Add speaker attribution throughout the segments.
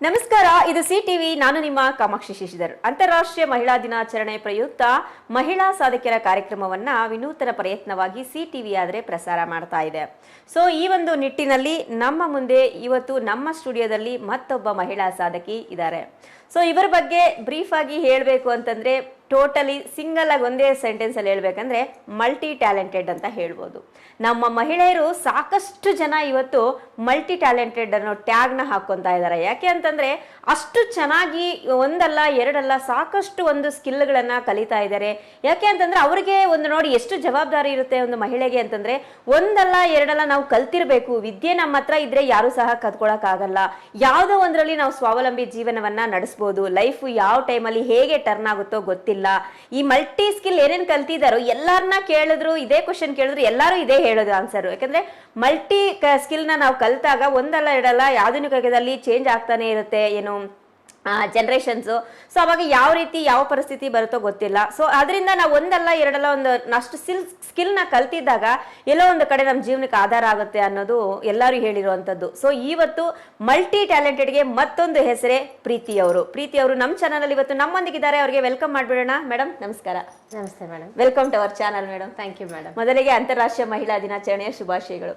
Speaker 1: ನಮಸ್ಕಾರ, ಇದು C TV. ನಾನು ನಿಮ್ಮ ಕಾಮಾಕ್ಷಿ ಶಶಿಧರ್. ಅಂತಾರಾಷ್ಟ್ರೀಯ ಮಹಿಳಾ ದಿನಾಚರಣೆ ಪ್ರಯುಕ್ತ ಮಹಿಳಾ ಸಾಧಕಿಯರ ಕಾರ್ಯಕ್ರಮವನ್ನ ವಿನೂತನ ಪ್ರಯತ್ನವಾಗಿ ಸಿ ಟಿವಿ ಆದ್ರೆ ಪ್ರಸಾರ ಮಾಡ್ತಾ ಇದೆ. ಸೊ ಈ ಒಂದು ನಿಟ್ಟಿನಲ್ಲಿ ನಮ್ಮ ಮುಂದೆ ಇವತ್ತು ನಮ್ಮ ಸ್ಟುಡಿಯೋದಲ್ಲಿ ಮತ್ತೊಬ್ಬ ಮಹಿಳಾ ಸಾಧಕಿ ಇದ್ದಾರೆ. ಸೊ ಇವರ ಬಗ್ಗೆ ಬ್ರೀಫ್ ಆಗಿ ಹೇಳಬೇಕು ಅಂತಂದ್ರೆ ಟೋಟಲಿ ಸಿಂಗಲ್ ಆಗಿ ಒಂದೇ ಸೆಂಟೆನ್ಸ್ ಅಲ್ಲಿ ಹೇಳ್ಬೇಕಂದ್ರೆ ಮಲ್ಟಿ ಟ್ಯಾಲೆಂಟೆಡ್ ಅಂತ ಹೇಳ್ಬೋದು. ನಮ್ಮ ಮಹಿಳೆಯರು ಸಾಕಷ್ಟು ಜನ ಇವತ್ತು ಮಲ್ಟಿ ಟ್ಯಾಲೆಂಟೆಡ್ ಅನ್ನೋ ಟ್ಯಾಗ್ ನ ಹಾಕೊಂತಾ ಇದ್ದಾರೆ. ಯಾಕೆ ಅಂತಂದ್ರೆ ಅಷ್ಟು ಚೆನ್ನಾಗಿ ಒಂದಲ್ಲ ಎರಡಲ್ಲ ಸಾಕಷ್ಟು ಒಂದು ಸ್ಕಿಲ್ಗಳನ್ನ ಕಲಿತಾ ಇದ್ದಾರೆ. ಯಾಕೆ ಅಂತಂದ್ರೆ ಅವ್ರಿಗೆ ಒಂದು ನೋಡಿ ಎಷ್ಟು ಜವಾಬ್ದಾರಿ ಇರುತ್ತೆ ಒಂದು ಮಹಿಳೆಗೆ ಅಂತಂದ್ರೆ ಒಂದಲ್ಲ ಎರಡಲ್ಲ ನಾವು ಕಲ್ತಿರ್ಬೇಕು. ವಿದ್ಯೆ ನಮ್ಮ ಹತ್ರ ಇದ್ರೆ ಯಾರು ಸಹ ಕದ್ಕೊಳಕ್ ಆಗಲ್ಲ. ಯಾವ್ದೋ ಒಂದ್ರಲ್ಲಿ ನಾವು ಸ್ವಾವಲಂಬಿ ಜೀವನವನ್ನ ನಡೆಸಬಹುದು. ಲೈಫ್ ಯಾವ ಟೈಮಲ್ಲಿ ಹೇಗೆ ಟರ್ನ್ ಆಗುತ್ತೋ ಗೊತ್ತಿಲ್ಲ. ಈ ಮಲ್ಟಿ ಸ್ಕಿಲ್ ಏನೇನ್ ಕಲ್ತಿದಾರೋ ಎಲ್ಲಾರನ್ನ ಕೇಳಿದ್ರು ಇದೇ ಕ್ವಶನ್ ಕೇಳಿದ್ರು ಎಲ್ಲಾರು ಇದೇ ಹೇಳೋದು ಆನ್ಸರ್. ಯಾಕಂದ್ರೆ ಮಲ್ಟಿ ಸ್ಕಿಲ್ ನ ನಾವು ಕಲ್ತಾಗ ಒಂದಲ್ಲ ಎರಡಲ್ಲ ಆಧುನಿಕ ಯುಗದಲ್ಲಿ ಚೇಂಜ್ ಆಗ್ತಾನೆ ಇರುತ್ತೆ ಏನು ಜನರೇಷನ್ಸ್. ಸೊ ಅವಾಗ ಯಾವ ರೀತಿ ಯಾವ ಪರಿಸ್ಥಿತಿ ಬರುತ್ತೋ ಗೊತ್ತಿಲ್ಲ. ಸೊ ಅದರಿಂದ ನಾವು ಒಂದಲ್ಲ ಎರಡಲ್ಲ ಒಂದು ಅಷ್ಟು ಸ್ಕಿಲ್ ನ ಕಲ್ತಿದ್ದಾಗ ಎಲ್ಲೋ ಒಂದು ಕಡೆ ನಮ್ಮ ಜೀವನಕ್ಕೆ ಆಧಾರ ಆಗುತ್ತೆ ಅನ್ನೋದು ಎಲ್ಲರೂ ಹೇಳಿರುವಂತದ್ದು. ಸೊ ಇವತ್ತು ಮಲ್ಟಿ ಟ್ಯಾಲೆಂಟೆಡ್ಗೆ ಮತ್ತೊಂದು ಹೆಸರೇ ಪ್ರೀತಿ ಅವರು ನಮ್ಮ ಚಾನಲ್ ಅಲ್ಲಿ ಇವತ್ತು ನಮ್ಮೊಂದಿಗಿದ್ದಾರೆ. ಅವರಿಗೆ ವೆಲ್ಕಮ್ ಮಾಡ್ಬಿಡೋಣ. ಮೇಡಮ್ ನಮಸ್ಕಾರ.
Speaker 2: ನಮಸ್ತೆ madam.
Speaker 1: Welcome to our channel madam.
Speaker 2: Thank you madam.
Speaker 1: ಮೊದಲಿಗೆ ಅಂತಾರಾಷ್ಟ್ರೀಯ ಮಹಿಳಾ ದಿನಾಚರಣೆಯ ಶುಭಾಶಯಗಳು.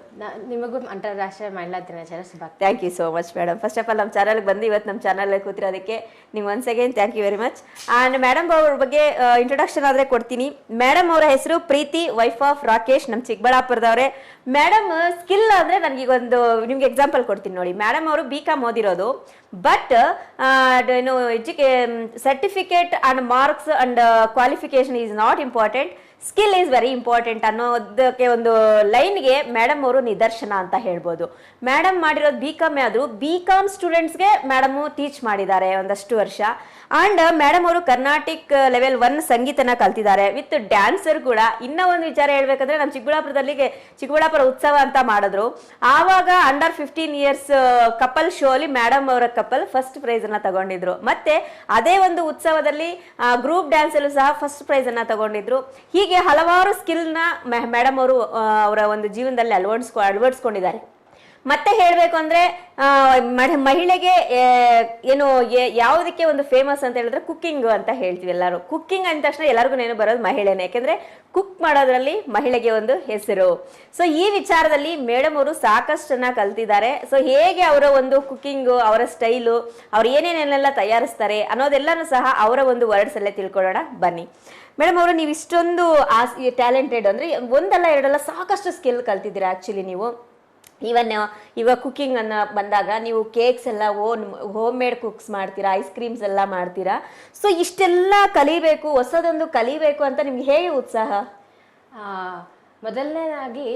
Speaker 2: ನಿಮಗೂ ಅಂತಾರಾಷ್ಟ್ರೀಯ ಮಹಿಳಾ ದಿನಾಚರಣೆ ಶುಭಾಶಯ.
Speaker 1: Thank you so much madam. First of all ನಮ್ಮ ಚಾನಲ್ಗೆ ಬಂದು ಇವತ್ತು ನಮ್ಮ ಚಾನಲ್ ಕೂತಿರೋದಕ್ಕೆ ನಿಮ್ಗೆ once again thank you very much. And madam ಅವ್ರ ಬಗ್ಗೆ ಇಂಟ್ರೊಡಕ್ಷನ್ ಆದರೆ ಕೊಡ್ತೀನಿ. ಮೇಡಮ್ ಅವರ ಹೆಸರು ಪ್ರೀತಿ, ವೈಫ್ ಆಫ್ ರಾಕೇಶ್, ನಮ್ಮ ಚಿಕ್ಕಬಳ್ಳಾಪುರದವ್ರೆ. ಮೇಡಮ್ ಸ್ಕಿಲ್ ಅಂದರೆ ನನಗೆ ಒಂದು ನಿಮ್ಗೆ ಎಕ್ಸಾಂಪಲ್ ಕೊಡ್ತೀನಿ ನೋಡಿ. ಮೇಡಮ್ ಅವರು BCom ಓದಿರೋದು. ಬಟ್ ಏನು certificate and marks and qualification is not important, skill is very important ಅನ್ನೋದಕ್ಕೆ ಒಂದು ಲೈನ್ಗೆ ಮೇಡಮ್ ಅವರು ನಿದರ್ಶನ ಅಂತ ಹೇಳ್ಬೋದು. ಮೇಡಮ್ ಮಾಡಿರೋದು BCom ಆದರೂ BCom ಸ್ಟೂಡೆಂಟ್ಸ್ಗೆ ಮೇಡಮ್ ಟೀಚ್ ಮಾಡಿದ್ದಾರೆ ಒಂದಷ್ಟು ವರ್ಷ. ಅಂಡ್ ಮೇಡಮ್ ಅವರು ಕರ್ನಾಟಿಕ್ ಲೆವೆಲ್ 1 ಸಂಗೀತನ ಕಲ್ತಿದ್ದಾರೆ ವಿತ್ ಡ್ಯಾನ್ಸರ್ ಕೂಡ. ಇನ್ನ ಒಂದು ವಿಚಾರ ಹೇಳ್ಬೇಕಂದ್ರೆ ನಮ್ಮ ಚಿಕ್ಕಬಳ್ಳಾಪುರ ಉತ್ಸವ ಅಂತ ಮಾಡಿದ್ರು. ಆವಾಗ ಅಂಡರ್ 15 ಇಯರ್ಸ್ ಕಪಲ್ ಶೋ ಅಲ್ಲಿ ಮೇಡಮ್ ಅವರ ಕಪಲ್ ಫಸ್ಟ್ ಪ್ರೈಸ್ ಅನ್ನ ತಗೊಂಡಿದ್ರು. ಮತ್ತೆ ಅದೇ ಒಂದು ಉತ್ಸವದಲ್ಲಿ ಗ್ರೂಪ್ ಡ್ಯಾನ್ಸ್ ಅಲ್ಲೂ ಸಹ ಫಸ್ಟ್ ಪ್ರೈಸ್ ಅನ್ನ ತಗೊಂಡಿದ್ರು. ಹೀಗೆ ಹಲವಾರು ಸ್ಕಿಲ್ ನ ಮೇಡಮ್ ಅವರು ಅವರ ಒಂದು ಜೀವನದಲ್ಲಿ ಅಳವಡಿಸ್ಕೊಂಡಿದ್ದಾರೆ. ಮತ್ತೆ ಹೇಳ್ಬೇಕು ಅಂದ್ರೆ ಮಹಿಳೆಗೆ ಏನು ಯಾವುದಕ್ಕೆ ಒಂದು ಫೇಮಸ್ ಅಂತ ಹೇಳಿದ್ರೆ ಕುಕ್ಕಿಂಗ್ ಅಂತ ಹೇಳ್ತೀವಿ ಎಲ್ಲರೂ. ಕುಕ್ಕಿಂಗ್ ಅಂದ ತಕ್ಷಣ ಎಲ್ಲರಿಗೂ ನೆನಪು ಬರೋದು ಮಹಿಳೆನೇ. ಯಾಕೆಂದ್ರೆ ಕುಕ್ ಮಾಡೋದ್ರಲ್ಲಿ ಮಹಿಳೆಗೆ ಒಂದು ಹೆಸರು. ಸೊ ಈ ವಿಚಾರದಲ್ಲಿ ಮೇಡಮ್ ಅವರು ಸಾಕಷ್ಟನ್ನ ಕಲ್ತಿದ್ದಾರೆ. ಸೊ ಹೇಗೆ ಅವರ ಒಂದು ಕುಕ್ಕಿಂಗು, ಅವರ ಸ್ಟೈಲು, ಅವ್ರು ಏನೇನೆಲ್ಲ ತಯಾರಿಸ್ತಾರೆ ಅನ್ನೋದೆಲ್ಲನೂ ಸಹ ಅವರ ಒಂದು ವರ್ಡ್ಸ್ ಅಲ್ಲೇ ತಿಳ್ಕೊಳ್ಳೋಣ ಬನ್ನಿ. ಮೇಡಮ್ ಅವರು ನೀವು ಇಷ್ಟೊಂದು ಟ್ಯಾಲೆಂಟೆಡ್ ಅಂದ್ರೆ ಒಂದಲ್ಲ ಎರಡಲ್ಲ ಸಾಕಷ್ಟು ಸ್ಕಿಲ್ ಕಲ್ತಿದ್ದೀರಾ ಆಕ್ಚುಲಿ ನೀವು. ಈವನ್ ಇವಾಗ ಕುಕ್ಕಿಂಗ್ ಅನ್ನ ಬಂದಾಗ ನೀವು ಕೇಕ್ಸ್ ಎಲ್ಲ ಹೋಮ್ ಮೇಡ್ ಕುಕ್ಸ್ ಮಾಡ್ತೀರಾ, ಐಸ್ ಕ್ರೀಮ್ಸ್ ಎಲ್ಲ ಮಾಡ್ತೀರಾ. ಸೊ ಇಷ್ಟೆಲ್ಲ ಕಲಿಬೇಕು, ಹೊಸದೊಂದು ಕಲಿಬೇಕು ಅಂತ ನಿಮ್ಗೆ ಹೇಗೆ ಉತ್ಸಾಹ?
Speaker 2: ಮೊದಲನೇದಾಗಿ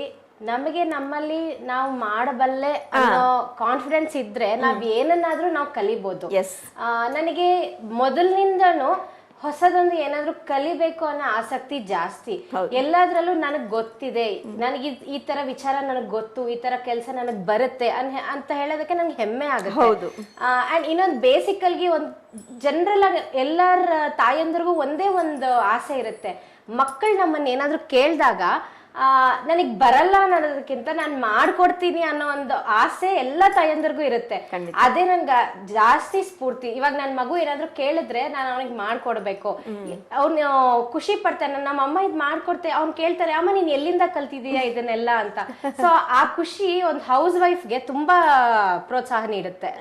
Speaker 2: ನಮಗೆ ನಮ್ಮಲ್ಲಿ ನಾವು ಮಾಡಬಲ್ಲೆ ಅನ್ನೋ ಕಾನ್ಫಿಡೆನ್ಸ್ ಇದ್ರೆ ನಾವ್ ಏನನ್ನಾದ್ರೂ ನಾವು ಕಲಿಬಹುದು. ನನಗೆ ಮೊದಲಿನಿಂದನೂ ಹೊಸದೊಂದು ಏನಾದ್ರು ಕಲಿಬೇಕು ಅನ್ನೋ ಆಸಕ್ತಿ ಜಾಸ್ತಿ. ಎಲ್ಲಾದ್ರಲ್ಲೂ ನನಗ್ ಗೊತ್ತಿದೆ, ನನಗೆ ಈ ತರ ವಿಚಾರ ನನಗ್ ಗೊತ್ತು, ಈ ತರ ಕೆಲಸ ನನಗ್ ಬರುತ್ತೆ ಅಂತ ಹೇಳೋದಕ್ಕೆ ನಂಗೆ ಹೆಮ್ಮೆ ಆಗುತ್ತೆ. ಅಂಡ್ ಇನ್ನೊಂದು ಬೇಸಿಕಲ್ಗಿ ಒಂದು ಜನರಲ್ ಆಗಿ ಎಲ್ಲರ ತಾಯಂದ್ರಿಗೂ ಒಂದೇ ಒಂದು ಆಸೆ ಇರುತ್ತೆ. ಮಕ್ಕಳು ನಮ್ಮನ್ನ ಏನಾದ್ರು ಕೇಳಿದಾಗ ನನಗ್ ಬರಲ್ಲ ಅನ್ನೋದಕ್ಕಿಂತ ನಾನು ಮಾಡ್ಕೊಡ್ತೀನಿ ಅನ್ನೋ ಒಂದು ಆಸೆ ಎಲ್ಲ ತಾಯಂದ್ರಿಗೂ ಇರುತ್ತೆ. ಅದೇ ನನ್ಗ ಜಾಸ್ತಿ ಸ್ಫೂರ್ತಿ. ಇವಾಗ ನನ್ ಮಗು ಏನಾದ್ರು ಕೇಳಿದ್ರೆ ನಾನು ಅವನಿಗೆ ಮಾಡ್ಕೊಡ್ಬೇಕು. ಅವ್ನು ಖುಷಿ ಪಡ್ತಾನೆ, ನಮ್ಮ ಅಮ್ಮ ಇದ್ ಮಾಡ್ಕೊಡ್ತೆ. ಅವ್ನ್ ಕೇಳ್ತಾರೆ, ಅಮ್ಮ ನೀನ್ ಎಲ್ಲಿಂದ ಕಲ್ತಿದೀಯಾ ಇದನ್ನೆಲ್ಲ ಅಂತ. ಸೊ ಆ ಖುಷಿ ಒಂದು ಹೌಸ್ ವೈಫ್ಗೆ ತುಂಬಾ ಪ್ರೋತ್ಸಾಹ ನೀಡುತ್ತೆ.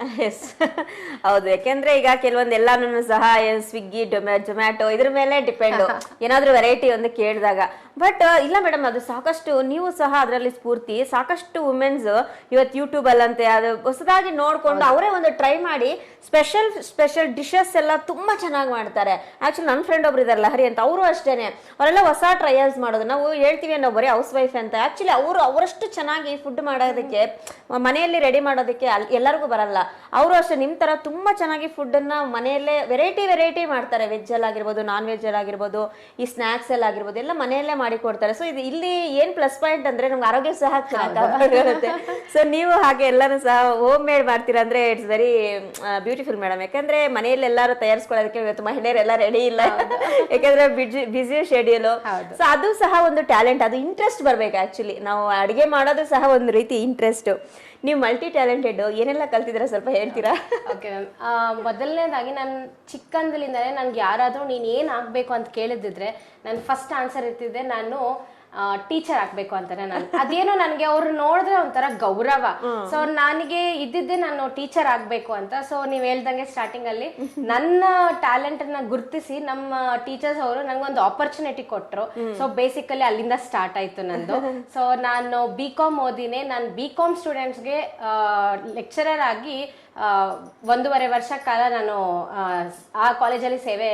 Speaker 1: ಹೌದು, ಯಾಕೆಂದ್ರೆ ಈಗ ಕೆಲವೊಂದು ಎಲ್ಲಾನು ಸಹ ಸ್ವಿಗ್ಗಿ, ಜೊಮ್ಯಾಟೊ ಇದ್ರ ಮೇಲೆ ಡಿಪೆಂಡ್. ಏನಾದ್ರು ವೆರೈಟಿ ಒಂದು ಕೇಳಿದಾಗ. ಬಟ್ ಇಲ್ಲ ಮೇಡಮ್, ಅದು ಸಾಕಷ್ಟು ನೀವು ಸಹ ಅದರಲ್ಲಿ ಸ್ಫೂರ್ತಿ. ಸಾಕಷ್ಟು ವುಮೆನ್ಸ್ ಇವತ್ತು ಯೂಟ್ಯೂಬ್ ಅಲ್ಲಂತೆ ಅದು ಹೊಸದಾಗಿ ನೋಡ್ಕೊಂಡು ಅವರೇ ಒಂದು ಟ್ರೈ ಮಾಡಿ ಸ್ಪೆಷಲ್ ಡಿಶಸ್ ಎಲ್ಲ ತುಂಬಾ ಚೆನ್ನಾಗಿ ಮಾಡ್ತಾರೆ. ಆಕ್ಚುಲಿ ನನ್ನ ಫ್ರೆಂಡ್ ಒಬ್ರು ಇದಾರೆ ಲಹರಿ ಅಂತ, ಅವರು ಅಷ್ಟೇನೆ. ಅವರೆಲ್ಲ ಹೊಸ ಟ್ರಯಲ್ಸ್ ಮಾಡೋದು. ನಾವು ಹೇಳ್ತೀವಿ ನಾವು ಬರೀ ಹೌಸ್ ವೈಫ್ ಅಂತ. ಆಕ್ಚುಲಿ ಅವರಷ್ಟು ಚೆನ್ನಾಗಿ ಫುಡ್ ಮಾಡೋದಕ್ಕೆ, ಮನೆಯಲ್ಲಿ ರೆಡಿ ಮಾಡೋದಕ್ಕೆ ಎಲ್ಲರಿಗೂ ಬರಲ್ಲ. ಅವರು ಅಷ್ಟೇ ನಿಮ್ ತರ ತುಂಬಾ ಚೆನ್ನಾಗಿ ಫುಡ್ ಅನ್ನ ಮನೆಯಲ್ಲೇ ವೆರೈಟಿ ಮಾಡ್ತಾರೆ. ವೆಜ್ ಅಲ್ಲಿ ಆಗಿರ್ಬೋದು, ನಾನ್ ವೆಜ್ ಅಲ್ಲಿ ಆಗಿರ್ಬೋದು, ಈ ಸ್ನಾಕ್ಸ್ ಎಲ್ಲ ಆಗಿರ್ಬೋದು, ಎಲ್ಲ ಮನೆಯಲ್ಲೇ ಮಾಡಿ ಕೊಡ್ತಾರೆ. ಸೊ ಇದು ಇಲ್ಲಿ ಏನ್ ಪ್ಲಸ್ ಪಾಯಿಂಟ್ ಅಂದ್ರೆ ನಮ್ಗೆ ಆರೋಗ್ಯ ಸಹ ಚೆನ್ನಾಗಿರುತ್ತೆ. ಸೊ ನೀವು ಹಾಗೆ ಎಲ್ಲರೂ ಸಹ ಹೋಮ್ ಮೇಡ್ ಮಾಡ್ತೀರಾ ಅಂದ್ರೆ ಇಟ್ಸ್ ವೆರಿ ಬ್ಯೂಟಿಫುಲ್ ಮೇಡಮ್. ಯಾಕಂದ್ರೆ ಮನೆಯಲ್ಲಿ ಎಲ್ಲರೂ ತಯಾರಿಸ್ಕೊಳ್ಳೋದಕ್ಕೆ ಇವತ್ತು ಮಹಿಳೆಯರೆಲ್ಲ ರೆಡಿ ಇಲ್ಲ. ಯಾಕಂದ್ರೆ ಬಿಸಿ ಶೆಡ್ಯೂಲ್. ಸೊ ಅದು ಸಹ ಒಂದು ಟ್ಯಾಲೆಂಟ್, ಅದು ಇಂಟ್ರೆಸ್ಟ್ ಬರ್ಬೇಕು. ಆಕ್ಚುಲಿ ನಾವು ಅಡಿಗೆ ಮಾಡೋದು ಸಹ ಒಂದು ರೀತಿ ಇಂಟ್ರೆಸ್ಟ್. ನೀವು ಮಲ್ಟಿ ಟ್ಯಾಲೆಂಟೆಡ್, ಏನೆಲ್ಲ ಕಲ್ತಿದ್ದೀರಾ ಸ್ವಲ್ಪ ಹೇಳ್ತೀರಾ?
Speaker 2: ಓಕೆ ಮ್ಯಾಮ್, ಮೊದಲನೇದಾಗಿ ನಾನು ಚಿಕ್ಕಂದಲಿಂದಲೇ ನನ್ಗೆ ಯಾರಾದರೂ ನೀನು ಏನು ಆಗಬೇಕು ಅಂತ ಕೇಳಿದ್ರೆ ನನ್ನ ಫಸ್ಟ್ ಆನ್ಸರ್ ಇರ್ತಿದ್ದೆ ನಾನು ಟೀಚರ್ ಆಗ್ಬೇಕು ಅಂತಾನೆ. ನಾನು ಅದೇನೋ ನನಗೆ ಅವ್ರು ನೋಡಿದ್ರೆ ಒಂಥರ ಗೌರವ. ಸೊ ನನಗೆ ಇದ್ದಿದ್ದೆ ನಾನು ಟೀಚರ್ ಆಗ್ಬೇಕು ಅಂತ. ಸೊ ನೀವ್ ಹೇಳ್ದಂಗೆ ಸ್ಟಾರ್ಟಿಂಗ್ ಅಲ್ಲಿ ನನ್ನ ಟ್ಯಾಲೆಂಟ್ ಅನ್ನ ಗುರುತಿಸಿ ನಮ್ಮ ಟೀಚರ್ಸ್ ಅವರು ನಂಗೊಂದು ಆಪರ್ಚುನಿಟಿ ಕೊಟ್ರು. ಸೊ ಬೇಸಿಕಲಿ ಅಲ್ಲಿಂದ ಸ್ಟಾರ್ಟ್ ಆಯ್ತು ನಂದು. ಸೊ ನಾನು BCom ಓದಿನೇ, ನಾನು BCom ಸ್ಟೂಡೆಂಟ್ಸ್ಗೆ ಲೆಕ್ಚರರ್ ಆಗಿ 1.5 ವರ್ಷ ಕಾಲ ನಾನು ಆ ಕಾಲೇಜಲ್ಲಿ ಸೇವೆ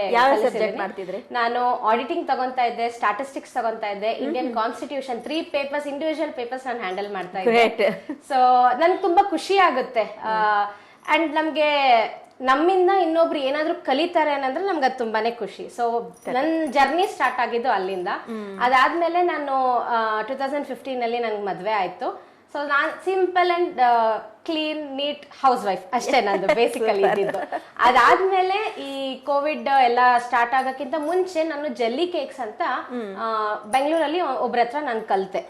Speaker 1: ಮಾಡ್ತಿದ್ರಿ.
Speaker 2: ನಾನು ಆಡಿಟಿಂಗ್ ತಗೊಂತಾ ಇದ್ದೆ, ಸ್ಟಾಟಿಸ್ಟಿಕ್ಸ್ ತಗೊಂತಾ ಇದ್ದೆ, Indian constitution 3 papers, individual papers ನಾನು ಹ್ಯಾಂಡಲ್ ಮಾಡ್ತಾ ಇದ್ದೆ. ಸೊ ನನ್ಗೆ ತುಂಬಾ ಖುಷಿ ಆಗುತ್ತೆ. ಅಂಡ್ ನಮ್ಗೆ ನಮ್ಮಿಂದ ಇನ್ನೊಬ್ರು ಏನಾದ್ರು ಕಲಿತಾರೆ ಅನ್ನಂದ್ರೆ ನಮ್ಗೆ ಅದು ತುಂಬಾನೇ ಖುಷಿ. ಸೊ ನನ್ನ ಜರ್ನಿ ಸ್ಟಾರ್ಟ್ ಆಗಿದ್ದು ಅಲ್ಲಿಂದ. ಅದಾದ್ಮೇಲೆ ನಾನು 2015 ಅಲ್ಲಿ ನನ್ಗೆ ಮದ್ವೆ ಆಯ್ತು. ಸೊ ನಾನ್ simple and clean neat housewife ಅಷ್ಟೇ ನಂದು ಬೇಸಿಕಲಿ ಇದ್ದಿದ್ದು. ಅದಾದ್ಮೇಲೆ ಈ ಕೋವಿಡ್ ಎಲ್ಲ ಸ್ಟಾರ್ಟ್ ಆಗಕ್ಕಿಂತ ಮುಂಚೆ ನಾನು ಜೆಲ್ಲಿ ಕೇಕ್ಸ್ ಅಂತ ಬೆಂಗಳೂರಲ್ಲಿ ಒಬ್ರ ಹತ್ರ ನಾನು ಕಲಿತೆ.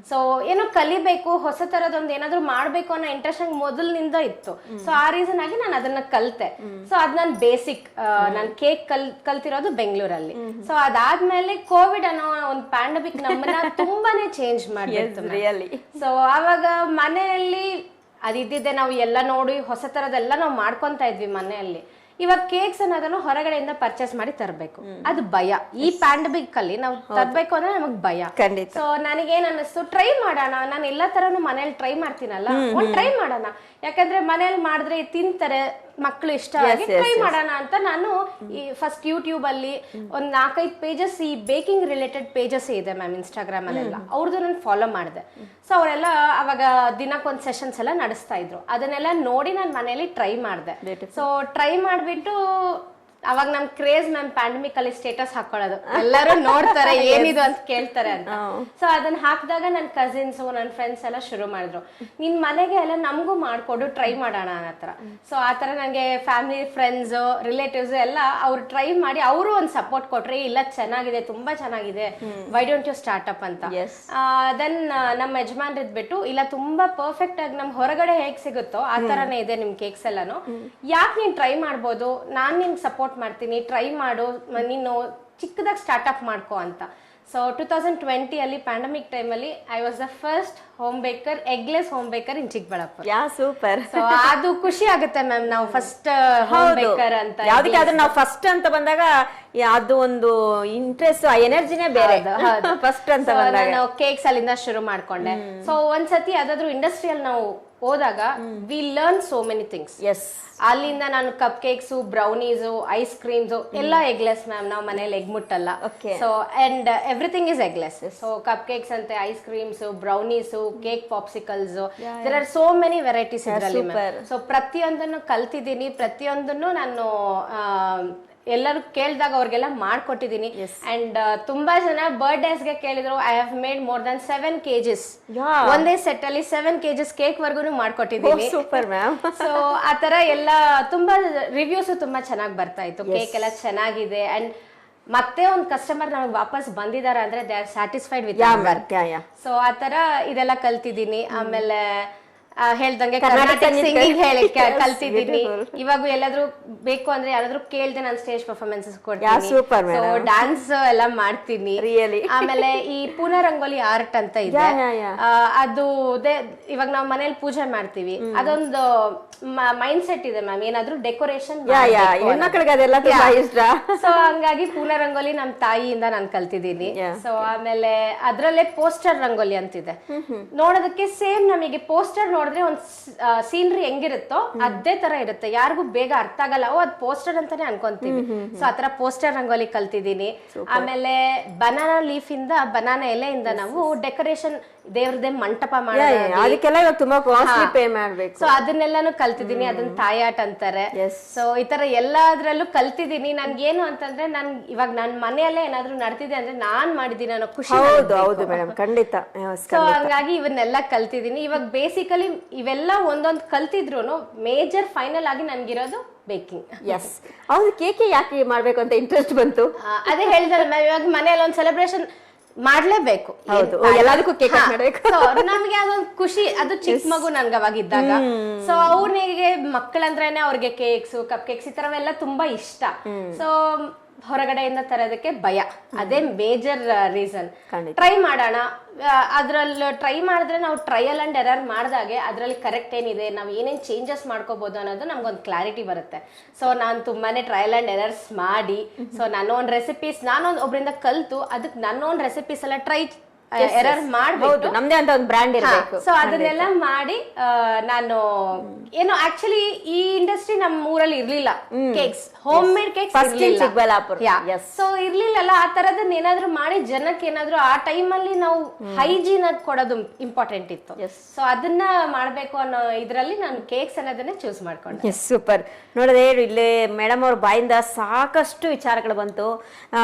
Speaker 2: ಸೊ ಏನೋ ಕಲಿಬೇಕು, ಹೊಸ ತರದೊಂದು ಏನಾದ್ರು ಮಾಡ್ಬೇಕು ಅನ್ನೋ ಇಂಟ್ರೆಸ್ಟ್ ನಂಗೆ ಮೊದಲಿನಿಂದ ಇತ್ತು. ಸೊ ಆ ರೀಸನ್ ಆಗಿ ನಾನು ಅದನ್ನ ಕಲಿತೆ. ಸೊ ಅದ್ ನನ್ ಬೇಸಿಕ್, ನಾನು ಕೇಕ್ ಕಲ್ತಿರೋದು ಬೆಂಗಳೂರಲ್ಲಿ. ಸೊ ಅದಾದ್ಮೇಲೆ ಕೋವಿಡ್ ಅನ್ನೋ ಒಂದು ಪ್ಯಾಂಡಮಿಕ್ ನಮ್ಮನ್ನ ತುಂಬಾನೇ ಚೇಂಜ್ ಮಾಡಿತ್ತು. ಸೊ ಅವಾಗ ಮನೆಯಲ್ಲಿ ಅದಿದ್ದಿದ್ದೆ ನಾವು ಎಲ್ಲ ನೋಡಿ ಹೊಸ ತರದೆಲ್ಲ ನಾವು ಮಾಡ್ಕೊಂತ ಇದ್ವಿ ಮನೆಯಲ್ಲಿ. ಇವಾಗ ಕೇಕ್ಸ್ ಅನ್ನೋದನ್ನು ಹೊರಗಡೆಯಿಂದ ಪರ್ಚೇಸ್ ಮಾಡಿ ತರಬೇಕು, ಅದು ಭಯ. ಈ ಪ್ಯಾಂಡಮಿಕ್ ಅಲ್ಲಿ ನಾವು ತರಬೇಕು ಅಂದ್ರೆ ನಮಗ್ ಭಯ. ಸೊ ನನಗೇನ್ ಅನ್ನಿಸ್ತು, ಟ್ರೈ ಮಾಡೋಣ. ನಾನು ಎಲ್ಲಾ ತರನು ಮನೇಲಿ ಟ್ರೈ ಮಾಡ್ತೀನಲ್ಲ, ಒಂದ್ ಟ್ರೈ ಮಾಡೋಣ. ಯಾಕಂದ್ರೆ ಮನೇಲಿ ಮಾಡಿದ್ರೆ ತಿಂತಾರೆ ಮಕ್ಳು, ಇಷ್ಟ ಆಗಿ ಟ್ರೈ ಮಾಡೋಣ ಅಂತ ನಾನು ಈ ಫಸ್ಟ್ ಯೂಟ್ಯೂಬ್ ಅಲ್ಲಿ ಒಂದ್ 4-5 ಪೇಜಸ್ ಈ ಬೇಕಿಂಗ್ ರಿಲೇಟೆಡ್ ಪೇಜಸ್ ಇದೆ ಮ್ಯಾಮ್ ಇನ್ಸ್ಟಾಗ್ರಾಮ್ ಅಲ್ಲೆಲ್ಲ, ಅವ್ರದ್ದು ನಾನು ಫಾಲೋ ಮಾಡಿದೆ. ಸೊ ಅವರೆಲ್ಲ ಅವಾಗ ದಿನಕ್ಕೊಂದ್ ಸೆಷನ್ಸ್ ಎಲ್ಲ ನಡೆಸ್ತಾ ಇದ್ರು. ಅದನ್ನೆಲ್ಲ ನೋಡಿ ನಾನು ಮನೇಲಿ ಟ್ರೈ ಮಾಡಿದೆ. ಸೊ ಟ್ರೈ ಮಾಡ್ಬಿಟ್ಟು ಅವಾಗ ನಮ್ ಕ್ರೇಜ್ ಮ್ಯಾಮ್ ಪ್ಯಾಂಡಮಿಕ್ ಅಲ್ಲಿ ಸ್ಟೇಟಸ್ ಹಾಕೊಳ್ಳೋದು, ಎಲ್ಲರೂ ನೋಡ್ತಾರೆ ಏನಿದು ಅಂತ ಕೇಳ್ತಾರೆ ಅಂತ. ಸೊ ಅದನ್ನ ಹಾಕಿದಾಗ ನನ್ನ ಕಸಿನ್ಸ್ ನನ್ನ ಫ್ರೆಂಡ್ಸ್ ಎಲ್ಲ ಶುರು ಮಾಡಿದ್ರು, ನಿನ್ ಮನೆಗೆ ಎಲ್ಲ ನಮಗೂ ಮಾಡ್ಕೊಡು, ಟ್ರೈ ಮಾಡೋಣ ಅನ್ನತ್ರ. ಸೊ ಆತರ ನಂಗೆ ಫ್ಯಾಮಿಲಿ, ಫ್ರೆಂಡ್ಸ್, ರಿಲೇಟಿವ್ಸ್ ಎಲ್ಲ ಅವ್ರು ಟ್ರೈ ಮಾಡಿ ಅವರು ಒಂದ್ ಸಪೋರ್ಟ್ ಕೊಟ್ರೆ, ಇಲ್ಲ ಚೆನ್ನಾಗಿದೆ, ತುಂಬಾ ಚೆನ್ನಾಗಿದೆ, why don't you start up ಅಂತ. ದೆನ್ ನಮ್ಮ ಯಜಮಾನ್ ಇದ್ಬಿಟ್ಟು, ಇಲ್ಲ ತುಂಬಾ ಪರ್ಫೆಕ್ಟ್ ಆಗಿ ನಮ್ ಹೊರಗಡೆ ಹೇಗ್ ಸಿಗುತ್ತೋ ಆ ತರನೇ ಇದೆ ನಿಮ್ ಕೇಕ್ಸ್ ಎಲ್ಲಾನು, ಯಾಕೆ ನೀನ್ ಟ್ರೈ ಮಾಡ್ಬೋದು, ನಾನ್ ನಿನ್ ಸಪೋರ್ಟ್ ಮಾಡ್ತೀನಿ, ಟ್ರೈ ಮಾಡು, ನೀನು ಚಿಕ್ಕದಾಗಿ ಸ್ಟಾರ್ಟ್ಅಪ್ ಮಾಡ್ಕೋ ಅಂತ. ಸೊ 2020 ಅಲ್ಲಿ ಪ್ಯಾಂಡಮಿಕ್ ಟೈಮ್ ಅಲ್ಲಿ I was the first home baker, eggless home baker in Chikkaballapur.
Speaker 1: Super.
Speaker 2: So ಅದು ಖುಷಿ ಆಗುತ್ತೆ ಮ್ಯಾಮ್, ನಾವು ಫಸ್ಟ್ ಹೋಮ್ ಬೇಕರ್ ಅಂತ
Speaker 1: ಯಾವ್ದಕ್ಕಾದ್ರೂ ನಾವು ಫಸ್ಟ್ ಅಂತ ಬಂದಾಗ ಅದು ಒಂದು ಇಂಟ್ರೆಸ್ಟ್, ಆ ಎನರ್ಜಿನೇ ಬೇರೆ. ಫಸ್ಟ್ ಅಂತ ಬಂದಾಗ
Speaker 2: ನಾವು ಕೇಕ್ಸ್ ಅಲ್ಲಿಂದ ಶುರು ಮಾಡ್ಕೊಂಡೆ. ಸೊ ಒಂದ್ಸತಿ ಯಾವ್ದಾದ್ರು ಇಂಡಸ್ಟ್ರಿಯಲ್ಲಿ ನಾವು ಹೋದಾಗ we learn so many things. ಅಲ್ಲಿಂದ ನಾನು cupcakes, brownies, ice creams ಎಲ್ಲ ಎಗ್ಲೆಸ್ ಮ್ಯಾಮ್. ನಾವು ಮನೇಲಿ ಎಗ್ ಮುಟ್ಟಲ್ಲ. So and everything is eggless. So cupcakes ಅಂತೆ, ice creams, brownies, cake popsicles, there are so many varieties ಇದರಲ್ಲಿ. So ಪ್ರತಿಯೊಂದನ್ನು ಕಲ್ತಿದ್ದೀನಿ, ಪ್ರತಿಯೊಂದನ್ನು ನಾನು ಎಲ್ಲರೂ ಕೇಳಿದಾಗ ಅವ್ರಿಗೆಲ್ಲ ಮಾಡ್ಕೊಟ್ಟಿದ್ದೀನಿ. ಅಂಡ್ ತುಂಬಾ ಜನ ಬರ್ಡೇಸ್ಗೆ ಕೇಳಿದ್ರು, I have made more than 7 kgs. ಒಂದೇ ಸೆಟ್ ಅಲ್ಲಿ 7 kgs ಕೇಕ್ ವರ್ಗು ಮಾಡ್ಕೊಟ್ಟಿದ್ದೀನಿ.
Speaker 1: Super ma'am.
Speaker 2: ಸೊ ಆತರ ಎಲ್ಲ ತುಂಬಾ ರಿವ್ಯೂಸ್ ತುಂಬಾ ಚೆನ್ನಾಗಿ ಬರ್ತಾ ಇತ್ತು, ಕೇಕ್ ಎಲ್ಲ ಚೆನ್ನಾಗಿದೆ. ಅಂಡ್ ಮತ್ತೆ ಒಂದು ಕಸ್ಟಮರ್ ನಮಗೆ ವಾಪಸ್ ಬಂದಿದ್ದಾರೆ ಅಂದ್ರೆ they are satisfied with work. So ಆತರ ಇದೆಲ್ಲ ಕಲ್ತಿದ್ದೀನಿ. ಆಮೇಲೆ ಹೇಳ್ದಂಗೆ ಕರ್ನಾಟಕ ಸಿಂಗಿಂಗ್ ಕಲ್ತಿದ್ದೀನಿ. ಇವಾಗ ಎಲ್ಲಾದ್ರೂ ಬೇಕು ಅಂದ್ರೆ ಯಾರಾದ್ರೂ ಕೇಳ್ದೆ ನಾನು ಸ್ಟೇಜ್ ಪರ್ಫಾರ್ಮೆನ್ಸಸ್ ಕೊಡ್ತೀನಿ. ಸೊ ಡ್ಯಾನ್ಸ್ ಎಲ್ಲ ಮಾಡ್ತೀನಿ. ಆಮೇಲೆ ಈ ಪೂನಾ ರಂಗೋಲಿ ಆರ್ಟ್ ಅಂತ ಇದೆ, ಅದು ಇವಾಗ ನಾವು ಮನೇಲಿ ಪೂಜೆ ಮಾಡ್ತೀವಿ, ಅದೊಂದು ಮೈಂಡ್ ಸೆಟ್ ಇದೆ ಮ್ಯಾಮ್, ಏನಾದ್ರೂ ಡೆಕೋರೇಷನ್. ಸೊ ಹಂಗಾಗಿ ಪೂನಾ ರಂಗೋಲಿ ನಮ್ ತಾಯಿಯಿಂದ ನಾನು ಕಲ್ತಿದ್ದೀನಿ. ಸೊ ಆಮೇಲೆ ಅದ್ರಲ್ಲೇ ಪೋಸ್ಟರ್ ರಂಗೋಲಿ ಅಂತಿದೆ, ನೋಡೋದಕ್ಕೆ ಸೇಮ್ ನಮಗೆ ಪೋಸ್ಟರ್ ನೋಡಿದ್ರೆ ಒಂದ್ ಸೀನರಿ ಹೆಂಗಿರುತ್ತೋ ಅದೇ ತರ ಇರುತ್ತೆ, ಯಾರಿಗೂ ಬೇಗ ಅರ್ಥ ಆಗಲ್ಲ, ಅದ್ ಪೋಸ್ಟರ್ ಅಂತಾನೆ ಅನ್ಕೊಂತೀವಿ. ಸೊ ಆತರ ಪೋಸ್ಟರ್ ರಂಗೋಲಿ ಕಲ್ತಿದ್ದೀನಿ. ಆಮೇಲೆ ಬನಾನಾ ಲೀಫ್ ಇಂದ, ಬನಾನಾ ಎಲೆಯಿಂದ ನಾವು ಡೆಕೋರೇಷನ್, ದೇವ್ರದೇ ಮಂಟಪ ಮಾಡ್ಬೇಕು. ಸೊ ಅದನ್ನೆಲ್ಲಾನು ಕಲ್ತಿದ್ದೀನಿ, ಅದನ್ನ ತಾಯಾಟ್ ಅಂತಾರೆ. ಸೊ ಈ ತರ ಎಲ್ಲಾದ್ರಲ್ಲೂ ಕಲ್ತಿದ್ದೀನಿ. ನನ್ಗೇನು ಅಂತಂದ್ರೆ, ನನ್ ಇವಾಗ ನನ್ ಮನೆಯಲ್ಲೇ ಏನಾದ್ರು ನಡ್ತಿದೆ ಅಂದ್ರೆ ನಾನ್ ಮಾಡಿದೀನಿ ಅನ್ನೋ ಖುಷಿ.
Speaker 1: ಖಂಡಿತ.
Speaker 2: ಸೊ ಹಂಗಾಗಿ ಇವನ್ನೆಲ್ಲ ಕಲ್ತಿದ್ದೀನಿ. ಇವಾಗ ಬೇಸಿಕಲಿ ಇವೆಲ್ಲ ಒಂದೊಂದ್ ಕಲ್ತಿದ್ರು ಮೇಜರ್ ಫೈನಲ್ ಆಗಿ ನನ್ಗಿರೋದು ಬೇಕಿಂಗ್.
Speaker 1: ಕೇಕ್ ಯಾಕೆ ಮಾಡ್ಬೇಕು ಅಂತ ಇಂಟ್ರೆಸ್ಟ್ ಬಂತು?
Speaker 2: ಅದೇ ಹೇಳಿದ್ರೆ ಇವಾಗ ಮನೆಯಲ್ಲಿ ಒಂದ್ ಸೆಲೆಬ್ರೇಷನ್ ಮಾಡ್ಲೇಬೇಕು.
Speaker 1: ಹೌದು, ಎಲ್ಲದಕ್ಕೂ ಕೇಕ್ ಮಾಡ್ಬೇಕು.
Speaker 2: ಸೊ ನಮ್ಗೆ ಅದೊಂದು ಖುಷಿ, ಅದು ಚಿಕ್ಕ ಮಗು ನನ್ಗೆ ಅವಾಗ ಇದ್ದಾಗ. ಸೊ ಅವ್ರಿಗೆ ಮಕ್ಕಳಂದ್ರೇನೆ ಅವ್ರಿಗೆ ಕೇಕ್ಸ್, ಕಪ್ ಕೇಕ್ಸ್ ಈ ತರವೆಲ್ಲ ತುಂಬಾ ಇಷ್ಟ. ಸೊ ಹೊರಗಡೆಯಿಂದ ತರೋದಕ್ಕೆ ಭಯ, ಅದೇ ಮೇಜರ್ ರೀಸನ್. ಟ್ರೈ ಮಾಡೋಣ, ಅದ್ರಲ್ಲಿ ಟ್ರೈ ಮಾಡಿದ್ರೆ ನಾವು ಟ್ರಯಲ್ ಅಂಡ್ ಎರರ್ ಮಾಡಿದಾಗೆ ಅದ್ರಲ್ಲಿ ಕರೆಕ್ಟ್ ಏನಿದೆ, ನಾವು ಏನೇನ್ ಚೇಂಜಸ್ ಮಾಡ್ಕೋಬಹುದು ಅನ್ನೋದು ನಮ್ಗೊಂದು ಕ್ಲಾರಿಟಿ ಬರುತ್ತೆ. ಸೊ ನಾನು ತುಂಬಾನೇ ಟ್ರಯಲ್ ಅಂಡ್ ಎರರ್ಸ್ ಮಾಡಿ, ಸೊ ನನ್ನ ಓನ್ ರೆಸಿಪೀಸ್ ನಾನು ಒಬ್ರಿಂದ ಕಲ್ತು ಅದಕ್ಕೆ ನನ್ನ ಓನ್ ರೆಸಿಪೀಸ್ ಎಲ್ಲ ಟ್ರೈ ಎರರ್ ಮಾಡ್ಬೋದು,
Speaker 1: ನಮ್ದೇ ಅಂತ ಒಂದು ಬ್ರ್ಯಾಂಡ್ ಇರಬೇಕು.
Speaker 2: ಸೊ ಅದನ್ನೆಲ್ಲ ಮಾಡಿ ನಾನು ಏನು ಆಕ್ಚುಲಿ ಈ ಇಂಡಸ್ಟ್ರಿ ನಮ್ಮ ಊರಲ್ಲಿ ಇರ್ಲಿಲ್ಲ. Cakes, homemade cakes so ಇರ್ಲಿಲ್ಲಲ್ಲ. ಆ ತರದನ್ನ ಏನಾದ್ರು ಮಾಡಿ ಜನಕ್ಕೆ ಏನಾದ್ರು ಆ ಟೈಮ್ ಅಲ್ಲಿ ನಾವು ಹೈಜೀನ್ ಆಗಿ ಕೊಡೋದು ಇಂಪಾರ್ಟೆಂಟ್ ಇತ್ತು. ಸೊ ಅದನ್ನ ಮಾಡ್ಬೇಕು ಅನ್ನೋ ಇದ್ರಲ್ಲಿ ನಾನು ಕೇಕ್ಸ್ ಅನ್ನೋದನ್ನೇ ಚೂಸ್ ಮಾಡ್ಕೊಂಡೆ.
Speaker 1: ಸೂಪರ್. ನೋಡದೆ ಇಲ್ಲಿ ಮೇಡಮ್ ಅವ್ರ ಬಾಯಿಂದ ಸಾಕಷ್ಟು ವಿಚಾರಗಳು ಬಂತು.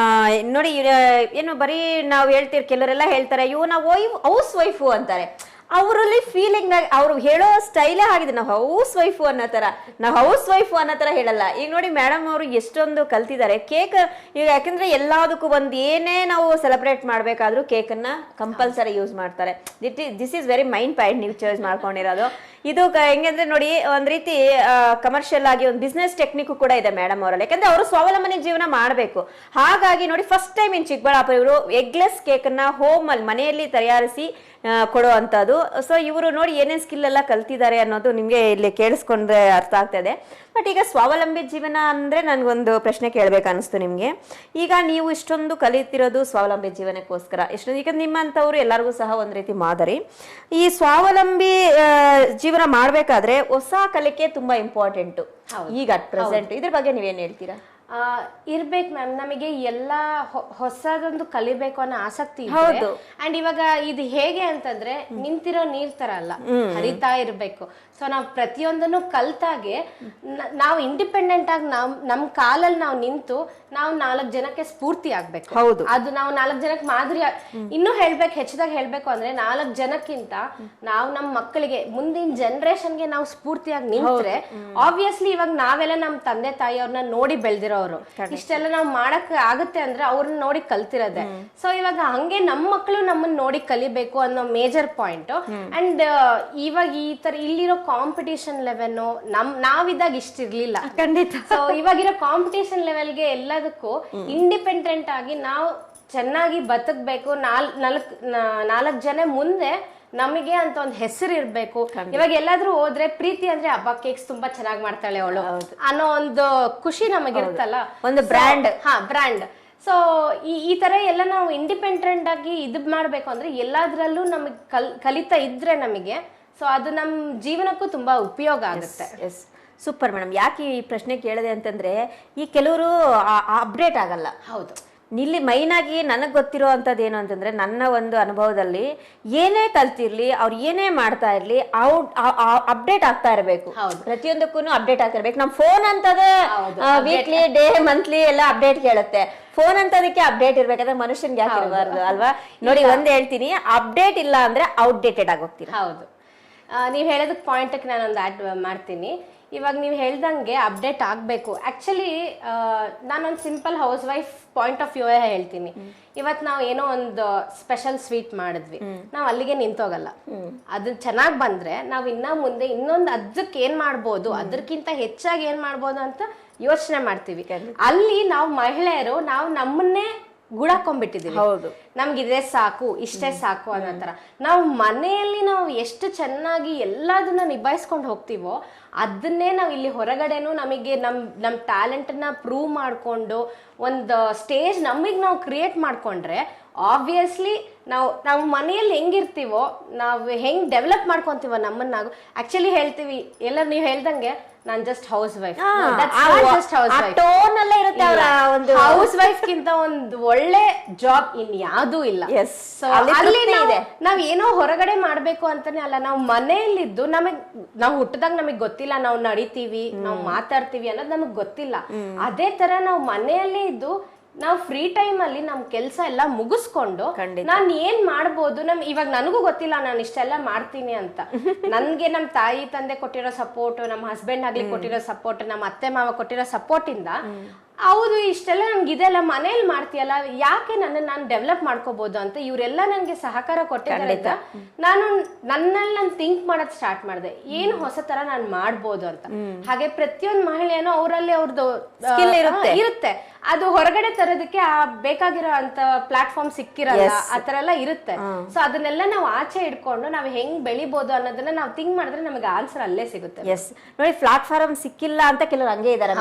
Speaker 1: ನೋಡಿ ಏನು ಬರೀ ನಾವು ಹೇಳ್ತೀವಿ, ಕೆಲವರೆಲ್ಲ ಹೇಳ್ತಾರೆ ಅಯ್ಯೋ ನಾವು ಹೌಸ್ ವೈಫು ಅಂತಾರೆ. ಅವರಲ್ಲಿ ಫೀಲಿಂಗ್ ಅವ್ರು ಹೇಳೋ ಸ್ಟೈಲೇ ಆಗಿದೆ, ನಾವು ಹೌಸ್ ವೈಫು ಅನ್ನೋ ತರ, ನಾವು ಹೌಸ್ ವೈಫು ಅನ್ನೋ ತರ ಹೇಳಲ್ಲ. ಈಗ ನೋಡಿ ಮೇಡಮ್ ಅವರು ಎಷ್ಟೊಂದು ಕಲ್ತಿದ್ದಾರೆ. ಕೇಕ್ ಈಗ ಯಾಕಂದ್ರೆ ಎಲ್ಲದಕ್ಕೂ ಒಂದು ಏನೇ ನಾವು ಸೆಲೆಬ್ರೇಟ್ ಮಾಡ್ಬೇಕಾದ್ರೂ ಕೇಕನ್ನ ಕಂಪಲ್ಸರಿ ಯೂಸ್ ಮಾಡ್ತಾರೆ. This is very main point ನೀವು ಚೂಸ್ ಮಾಡ್ಕೊಂಡಿರೋದು. ಇದು ಹೆಂಗಂದ್ರೆ ನೋಡಿ ಒಂದ್ ರೀತಿ ಕಮರ್ಷಿಯಲ್ ಆಗಿ ಒಂದು ಬಿಸ್ನೆಸ್ ಟೆಕ್ನಿಕ್ ಕೂಡ ಇದೆ ಮೇಡಮ್ ಅವರಲ್ಲಿ. ಯಾಕಂದ್ರೆ ಅವರು ಸ್ವಾವಲಂಬನೆ ಜೀವನ ಮಾಡಬೇಕು. ಹಾಗಾಗಿ ನೋಡಿ ಫಸ್ಟ್ ಟೈಮ್ ಇನ್ ಚಿಕ್ಕಬಳ್ಳಾಪುರ ಇವರು ಎಗ್ಲೆಸ್ ಕೇಕ್ ಅನ್ನ ಹೋಮ್ ಅಲ್ಲಿ ಮನೆಯಲ್ಲಿ ತಯಾರಿಸಿ ಕೊಡುವಂಥದ್ದು. ಸೊ ಇವರು ನೋಡಿ ಏನೇನು ಸ್ಕಿಲ್ ಎಲ್ಲ ಕಲ್ತಿದ್ದಾರೆ ಅನ್ನೋದು ನಿಮಗೆ ಇಲ್ಲಿ ಕೇಳಿಸ್ಕೊಂಡ್ರೆ ಅರ್ಥ ಆಗ್ತಾ ಇದೆ. ಬಟ್ ಈಗ ಸ್ವಾವಲಂಬಿ ಜೀವನ ಅಂದರೆ ನನಗೊಂದು ಪ್ರಶ್ನೆ ಕೇಳಬೇಕು ಅನಿಸ್ತು ನಿಮಗೆ. ಈಗ ನೀವು ಇಷ್ಟೊಂದು ಕಲಿತಿರೋದು ಸ್ವಾವಲಂಬಿ ಜೀವನಕ್ಕೋಸ್ಕರ, ಎಷ್ಟೊಂದು ಈಗ ನಿಮ್ಮಂಥವ್ರು ಎಲ್ಲರಿಗೂ ಸಹ ಒಂದು ರೀತಿ ಮಾದರಿ. ಈ ಸ್ವಾವಲಂಬಿ ಜೀವನ ಮಾಡಬೇಕಾದ್ರೆ ಹೊಸ ಕಲಿಕೆ ತುಂಬಾ ಇಂಪಾರ್ಟೆಂಟು ಈಗ ಅಟ್ ಪ್ರೆಸೆಂಟ್. ಇದ್ರ ಬಗ್ಗೆ ನೀವೇನು ಹೇಳ್ತೀರಾ?
Speaker 2: ಇರ್ಬೇಕು ಮ್ಯಾಮ್, ನಮಗೆ ಎಲ್ಲ ಹೊಸದೊಂದು ಕಲಿಬೇಕು ಅನ್ನೋ ಆಸಕ್ತಿ ಇದೆ. ಅಂಡ್ ಇವಾಗ ಇದು ಹೇಗೆ ಅಂತಂದ್ರೆ ನಿಂತಿರೋ ನೀರ್ ತರ ಅಲ್ಲ, ಹರಿತಾ ಇರ್ಬೇಕು. ಸೊ ನಾವು ಪ್ರತಿಯೊಂದನ್ನು ಕಲ್ತಾಗೆ ನಾವು ಇಂಡಿಪೆಂಡೆಂಟ್ ಆಗಿ ನಮ್ ಕಾಲಲ್ಲಿ ನಾವು ನಿಂತು ನಾವು 4 ಜನಕ್ಕೆ ಸ್ಫೂರ್ತಿ ಆಗ್ಬೇಕು. ಅದು ನಾವು 4 ಜನಕ್ಕೆ ಮಾದರಿ. ಇನ್ನೂ ಹೆಚ್ಚಿದಾಗ ಹೇಳ್ಬೇಕು ಅಂದ್ರೆ 4 ಜನಕ್ಕಿಂತ ನಾವು ನಮ್ಮ ಮಕ್ಕಳಿಗೆ, ಮುಂದಿನ ಜನರೇಷನ್ಗೆ ನಾವು ಸ್ಫೂರ್ತಿಯಾಗಿ ನಿಂತ್ರೆ, ಆಬ್ವಿಯಸ್ಲಿ ಇವಾಗ ನಾವೆಲ್ಲ ನಮ್ಮ ತಂದೆ ತಾಯಿಯವ್ರನ್ನ ನೋಡಿ ಬೆಳೆದಿರೋರು, ಇಷ್ಟೆಲ್ಲ ನಾವು ಮಾಡಕ್ ಆಗುತ್ತೆ ಅಂದ್ರೆ ಅವ್ರನ್ನ ನೋಡಿ ಕಲ್ತಿರೋದೆ. ಸೊ ಇವಾಗ ಹಂಗೆ ನಮ್ಮ ಮಕ್ಕಳು ನಮ್ಮನ್ನ ನೋಡಿ ಕಲಿಬೇಕು ಅನ್ನೋ ಮೇಜರ್ ಪಾಯಿಂಟ್. ಅಂಡ್ ಇವಾಗ ಈ ತರ ಇಲ್ಲಿರೋ ಕಾಂಪಿಟೇಷನ್ ಲೆವೆಲ್ ನಾವಿದ್ದಾಗ ಇಷ್ಟಿರ್ಲಿಲ್ಲ ಖಂಡಿತ. ಸೊ ಇವಾಗಿರೋ ಕಾಂಪಿಟೇಷನ್ ಲೆವೆಲ್ಗೆ ಎಲ್ಲದಕ್ಕೂ ಇಂಡಿಪೆಂಡೆಂಟ್ ಆಗಿ ನಾವು ಚೆನ್ನಾಗಿ ಬದುಕಬೇಕು. 4 ಜನ ಮುಂದೆ ನಮಗೆ ಅಂತ ಒಂದು ಹೆಸರು ಇರ್ಬೇಕು. ಇವಾಗ ಎಲ್ಲಾದ್ರೂ ಹೋದ್ರೆ ಪ್ರೀತಿ ಅಂದ್ರೆ ಹಬ್ಬ ಕೇಕ್ಸ್ ತುಂಬಾ ಚೆನ್ನಾಗಿ ಮಾಡ್ತಾಳೆ ಅವಳು ಅನ್ನೋ ಒಂದು ಖುಷಿ ನಮಗಿರುತ್ತಲ್ಲ, ಒಂದು ಬ್ರ್ಯಾಂಡ್. ಬ್ರ್ಯಾಂಡ್. ಸೊ ಈ ತರ ಎಲ್ಲ ನಾವು ಇಂಡಿಪೆಂಡೆಂಟ್ ಆಗಿ ಇದು ಮಾಡ್ಬೇಕು ಅಂದ್ರೆ ಎಲ್ಲಾದ್ರಲ್ಲೂ ನಮಗೆ ಕಲಿತಾ ಇದ್ರೆ ನಮಗೆ, ಸೊ ಅದು ನಮ್ಮ ಜೀವನಕ್ಕೂ ತುಂಬಾ ಉಪಯೋಗ ಆಗುತ್ತೆ.
Speaker 1: Super madam. ಯಾಕೆ ಈ ಪ್ರಶ್ನೆ ಕೇಳಿದೆ ಅಂತಂದ್ರೆ, ಈ ಕೆಲವರು ಅಪ್ಡೇಟ್ ಆಗಲ್ಲ.
Speaker 2: ಹೌದು.
Speaker 1: ಇಲ್ಲಿ ಮೈನ್ ಆಗಿ ನನಗೆ ಗೊತ್ತಿರೋ ಅಂಥದ್ದು ಏನು ಅಂತಂದ್ರೆ, ನನ್ನ ಒಂದು ಅನುಭವದಲ್ಲಿ ಏನೇ ಕಲ್ತಿರ್ಲಿ, ಅವ್ರು ಏನೇ ಮಾಡ್ತಾ ಇರ್ಲಿ, ಅಪ್ಡೇಟ್ ಆಗ್ತಾ ಇರಬೇಕು. ಪ್ರತಿಯೊಂದಕ್ಕೂ ಅಪ್ಡೇಟ್ ಆಗ್ತಾ ಇರ್ಬೇಕು. ನಮ್ಮ ಫೋನ್ ಅಂತದ ವೀಕ್ಲಿ, ಡೇ, ಮಂತ್ಲಿ ಎಲ್ಲ ಅಪ್ಡೇಟ್ ಕೇಳುತ್ತೆ. ಫೋನ್ ಅಂತದಕ್ಕೆ ಅಪ್ಡೇಟ್ ಇರ್ಬೇಕಾದ್ರೆ ಮನುಷ್ಯನ್ಗೆ ಯಾಕೆ ಇರಬಾರ್ದು ಅಲ್ವಾ? ನೋಡಿ, ಒಂದ್ ಹೇಳ್ತೀನಿ, ಅಪ್ಡೇಟ್ ಇಲ್ಲ ಅಂದ್ರೆ ಔಟ್ಡೇಟೆಡ್ ಆಗೋಗ್ತೀರಿ.
Speaker 2: ಹೌದು, ನೀವ್ ಹೇಳೋದಕ್ಕೆ ಪಾಯಿಂಟ್ ನಾನೊಂದು ಆಡ್ ಮಾಡ್ತೀನಿ. ಇವಾಗ ನೀವು ಹೇಳ್ದಂಗೆ ಅಪ್ಡೇಟ್ ಆಗಬೇಕು. ಆಕ್ಚುಲಿ ನಾನೊಂದು simple house wife point of view ಹೇಳ್ತೀನಿ. ಇವತ್ತು ನಾವು ಏನೋ ಒಂದು ಸ್ಪೆಷಲ್ ಸ್ವೀಟ್ ಮಾಡಿದ್ವಿ, ನಾವು ಅಲ್ಲಿಗೆ ನಿಂತೋಗಲ್ಲ. ಅದು ಚೆನ್ನಾಗಿ ಬಂದ್ರೆ ನಾವು ಇನ್ನ ಮುಂದೆ ಇನ್ನೊಂದು ಅದಕ್ಕೆ ಏನ್ ಮಾಡ್ಬೋದು, ಅದಕ್ಕಿಂತ ಹೆಚ್ಚಾಗಿ ಏನ್ ಮಾಡ್ಬೋದು ಅಂತ ಯೋಚನೆ ಮಾಡ್ತೀವಿ. ಅಲ್ಲಿ ನಾವು ಮಹಿಳೆಯರು ನಾವು ನಮ್ಮನ್ನೇ ಗುಡಾಕೊಂಡ್ಬಿಟ್ಟಿದೀವಿ.
Speaker 1: ಹೌದು,
Speaker 2: ನಮ್ಗಿದೇ ಸಾಕು, ಇಷ್ಟೇ ಸಾಕು ಅನ್ನೋ ತರ. ನಾವು ಮನೆಯಲ್ಲಿ ನಾವು ಎಷ್ಟು ಚೆನ್ನಾಗಿ ಎಲ್ಲದನ್ನ ನಿಭಾಯಿಸ್ಕೊಂಡು ಹೋಗ್ತೀವೋ ಅದನ್ನೇ ನಾವು ಇಲ್ಲಿ ಹೊರಗಡೆನೂ ನಮಗೆ ನಮ್ ಟ್ಯಾಲೆಂಟ್ ನ ಪ್ರೂವ್ ಮಾಡ್ಕೊಂಡು ಒಂದು ಸ್ಟೇಜ್ ನಮಗ್ ನಾವು ಕ್ರಿಯೇಟ್ ಮಾಡ್ಕೊಂಡ್ರೆ, ಆಬ್ವಿಯಸ್ಲಿ ನಾವು ಮನೆಯಲ್ಲಿ ಹೆಂಗಿರ್ತೀವೋ, ನಾವು ಹೆಂಗ್ ಡೆವಲಪ್ ಮಾಡ್ಕೊಂತೀವೋ ನಮ್ಮನ್ನ. ಆಕ್ಚುಲಿ ಹೇಳ್ತೀವಿ ಎಲ್ಲರೂ ನೀವು ಹೇಳ್ದಂಗೆ ನಾನ್ just housewife. Housewife ಗಿಂತ ಒಂದು ಒಳ್ಳೆ ಜಾಬ್ ಇನ್ಯಾವುದೂ ಇಲ್ಲ. ಅಲ್ಲಿ ನಾವ್ ಏನೋ ಹೊರಗಡೆ ಮಾಡ್ಬೇಕು ಅಂತಾನೆ ಅಲ್ಲ, ನಾವು ಮನೆಯಲ್ಲಿದ್ದು ನಾವು ಹುಟ್ಟದಾಗ ನಮಗ್ ಗೊತ್ತಿಲ್ಲ, ನಾವು ನಡಿತೀವಿ, ನಾವು ಮಾತಾಡ್ತೀವಿ ಅನ್ನೋದು ನಮಗ್ ಗೊತ್ತಿಲ್ಲ. ಅದೇ ತರ ನಾವು ಮನೆಯಲ್ಲೇ ಇದ್ದು ನಾವು ಫ್ರೀ ಟೈಮ್ ಅಲ್ಲಿ ನಮ್ ಕೆಲ್ಸ ಎಲ್ಲ ಮುಗಿಸ್ಕೊಂಡು ನಾನ್ ಏನ್ ಮಾಡ್ಬೋದು, ಇವಾಗ ನನಗೂ ಗೊತ್ತಿಲ್ಲ ನಾನು ಇಷ್ಟೆಲ್ಲ ಮಾಡ್ತೀನಿ ಅಂತ. ನನ್ಗೆ ನಮ್ ತಾಯಿ ತಂದೆ ಕೊಟ್ಟಿರೋ ಸಪೋರ್ಟ್, ನಮ್ಮ ಹಸ್ಬೆಂಡ್ ಆಗ್ಲಿ ಕೊಟ್ಟಿರೋ ಸಪೋರ್ಟ್, ನಮ್ಮ ಅತ್ತೆ ಮಾವ ಕೊಟ್ಟಿರೋ ಸಪೋರ್ಟ್ ಇಂದ ಹೌದು ಇಷ್ಟೆಲ್ಲ ನನ್ಗೆ ಇದೆಲ್ಲ ಮನೇಲಿ ಮಾಡ್ತೀಯಲ್ಲ, ಯಾಕೆ ನಾನು ಡೆವಲಪ್ ಮಾಡ್ಕೋಬಹುದು ಅಂತ ಇವರೆಲ್ಲ ನನ್ಗೆ ಸಹಕಾರ ಕೊಟ್ಟಿದ್ದರಿಂದ ನಾನು ನನ್ನಲ್ಲಿ ನಾನು ಥಿಂಕ್ ಮಾಡೋದ್ ಸ್ಟಾರ್ಟ್ ಮಾಡಿದೆ, ಏನು ಹೊಸ ತರ ನಾನು ಮಾಡ್ಬೋದು ಅಂತ. ಹಾಗೆ ಪ್ರತಿಯೊಂದು ಮಹಿಳೆಯೂ ಅವರಲ್ಲಿ ಅವ್ರದ್ದು
Speaker 1: ಸ್ಕಿಲ್
Speaker 2: ಇರುತ್ತೆ, ಅದು ಹೊರಗಡೆ ತರೋದಕ್ಕೆ ಆ ಬೇಕಾಗಿರೋ ಅಂತ ಪ್ಲಾಟ್ಫಾರ್ಮ್ ಸಿಕ್ಕಿರಲ್ಲ, ಆತರ ಎಲ್ಲ ಇರುತ್ತೆ. ಸೊ ಅದನ್ನೆಲ್ಲ ನಾವು ಆಚೆ ಇಟ್ಕೊಂಡು ನಾವು ಹೆಂಗ್ ಬೆಳಿಬಹುದು ಅನ್ನೋದನ್ನ ನಾವು ಥಿಂಕ್ ಮಾಡಿದ್ರೆ ನಮಗೆ ಆನ್ಸರ್ ಅಲ್ಲೇ ಸಿಗುತ್ತೆ.
Speaker 1: ಎಸ್ ನೋಡಿ, ಪ್ಲಾಟ್ಫಾರ್ಮ್ ಸಿಕ್ಕಿಲ್ಲ ಅಂತ ಕೆಲವರು ಹಂಗೆ ಇದಾರೆ.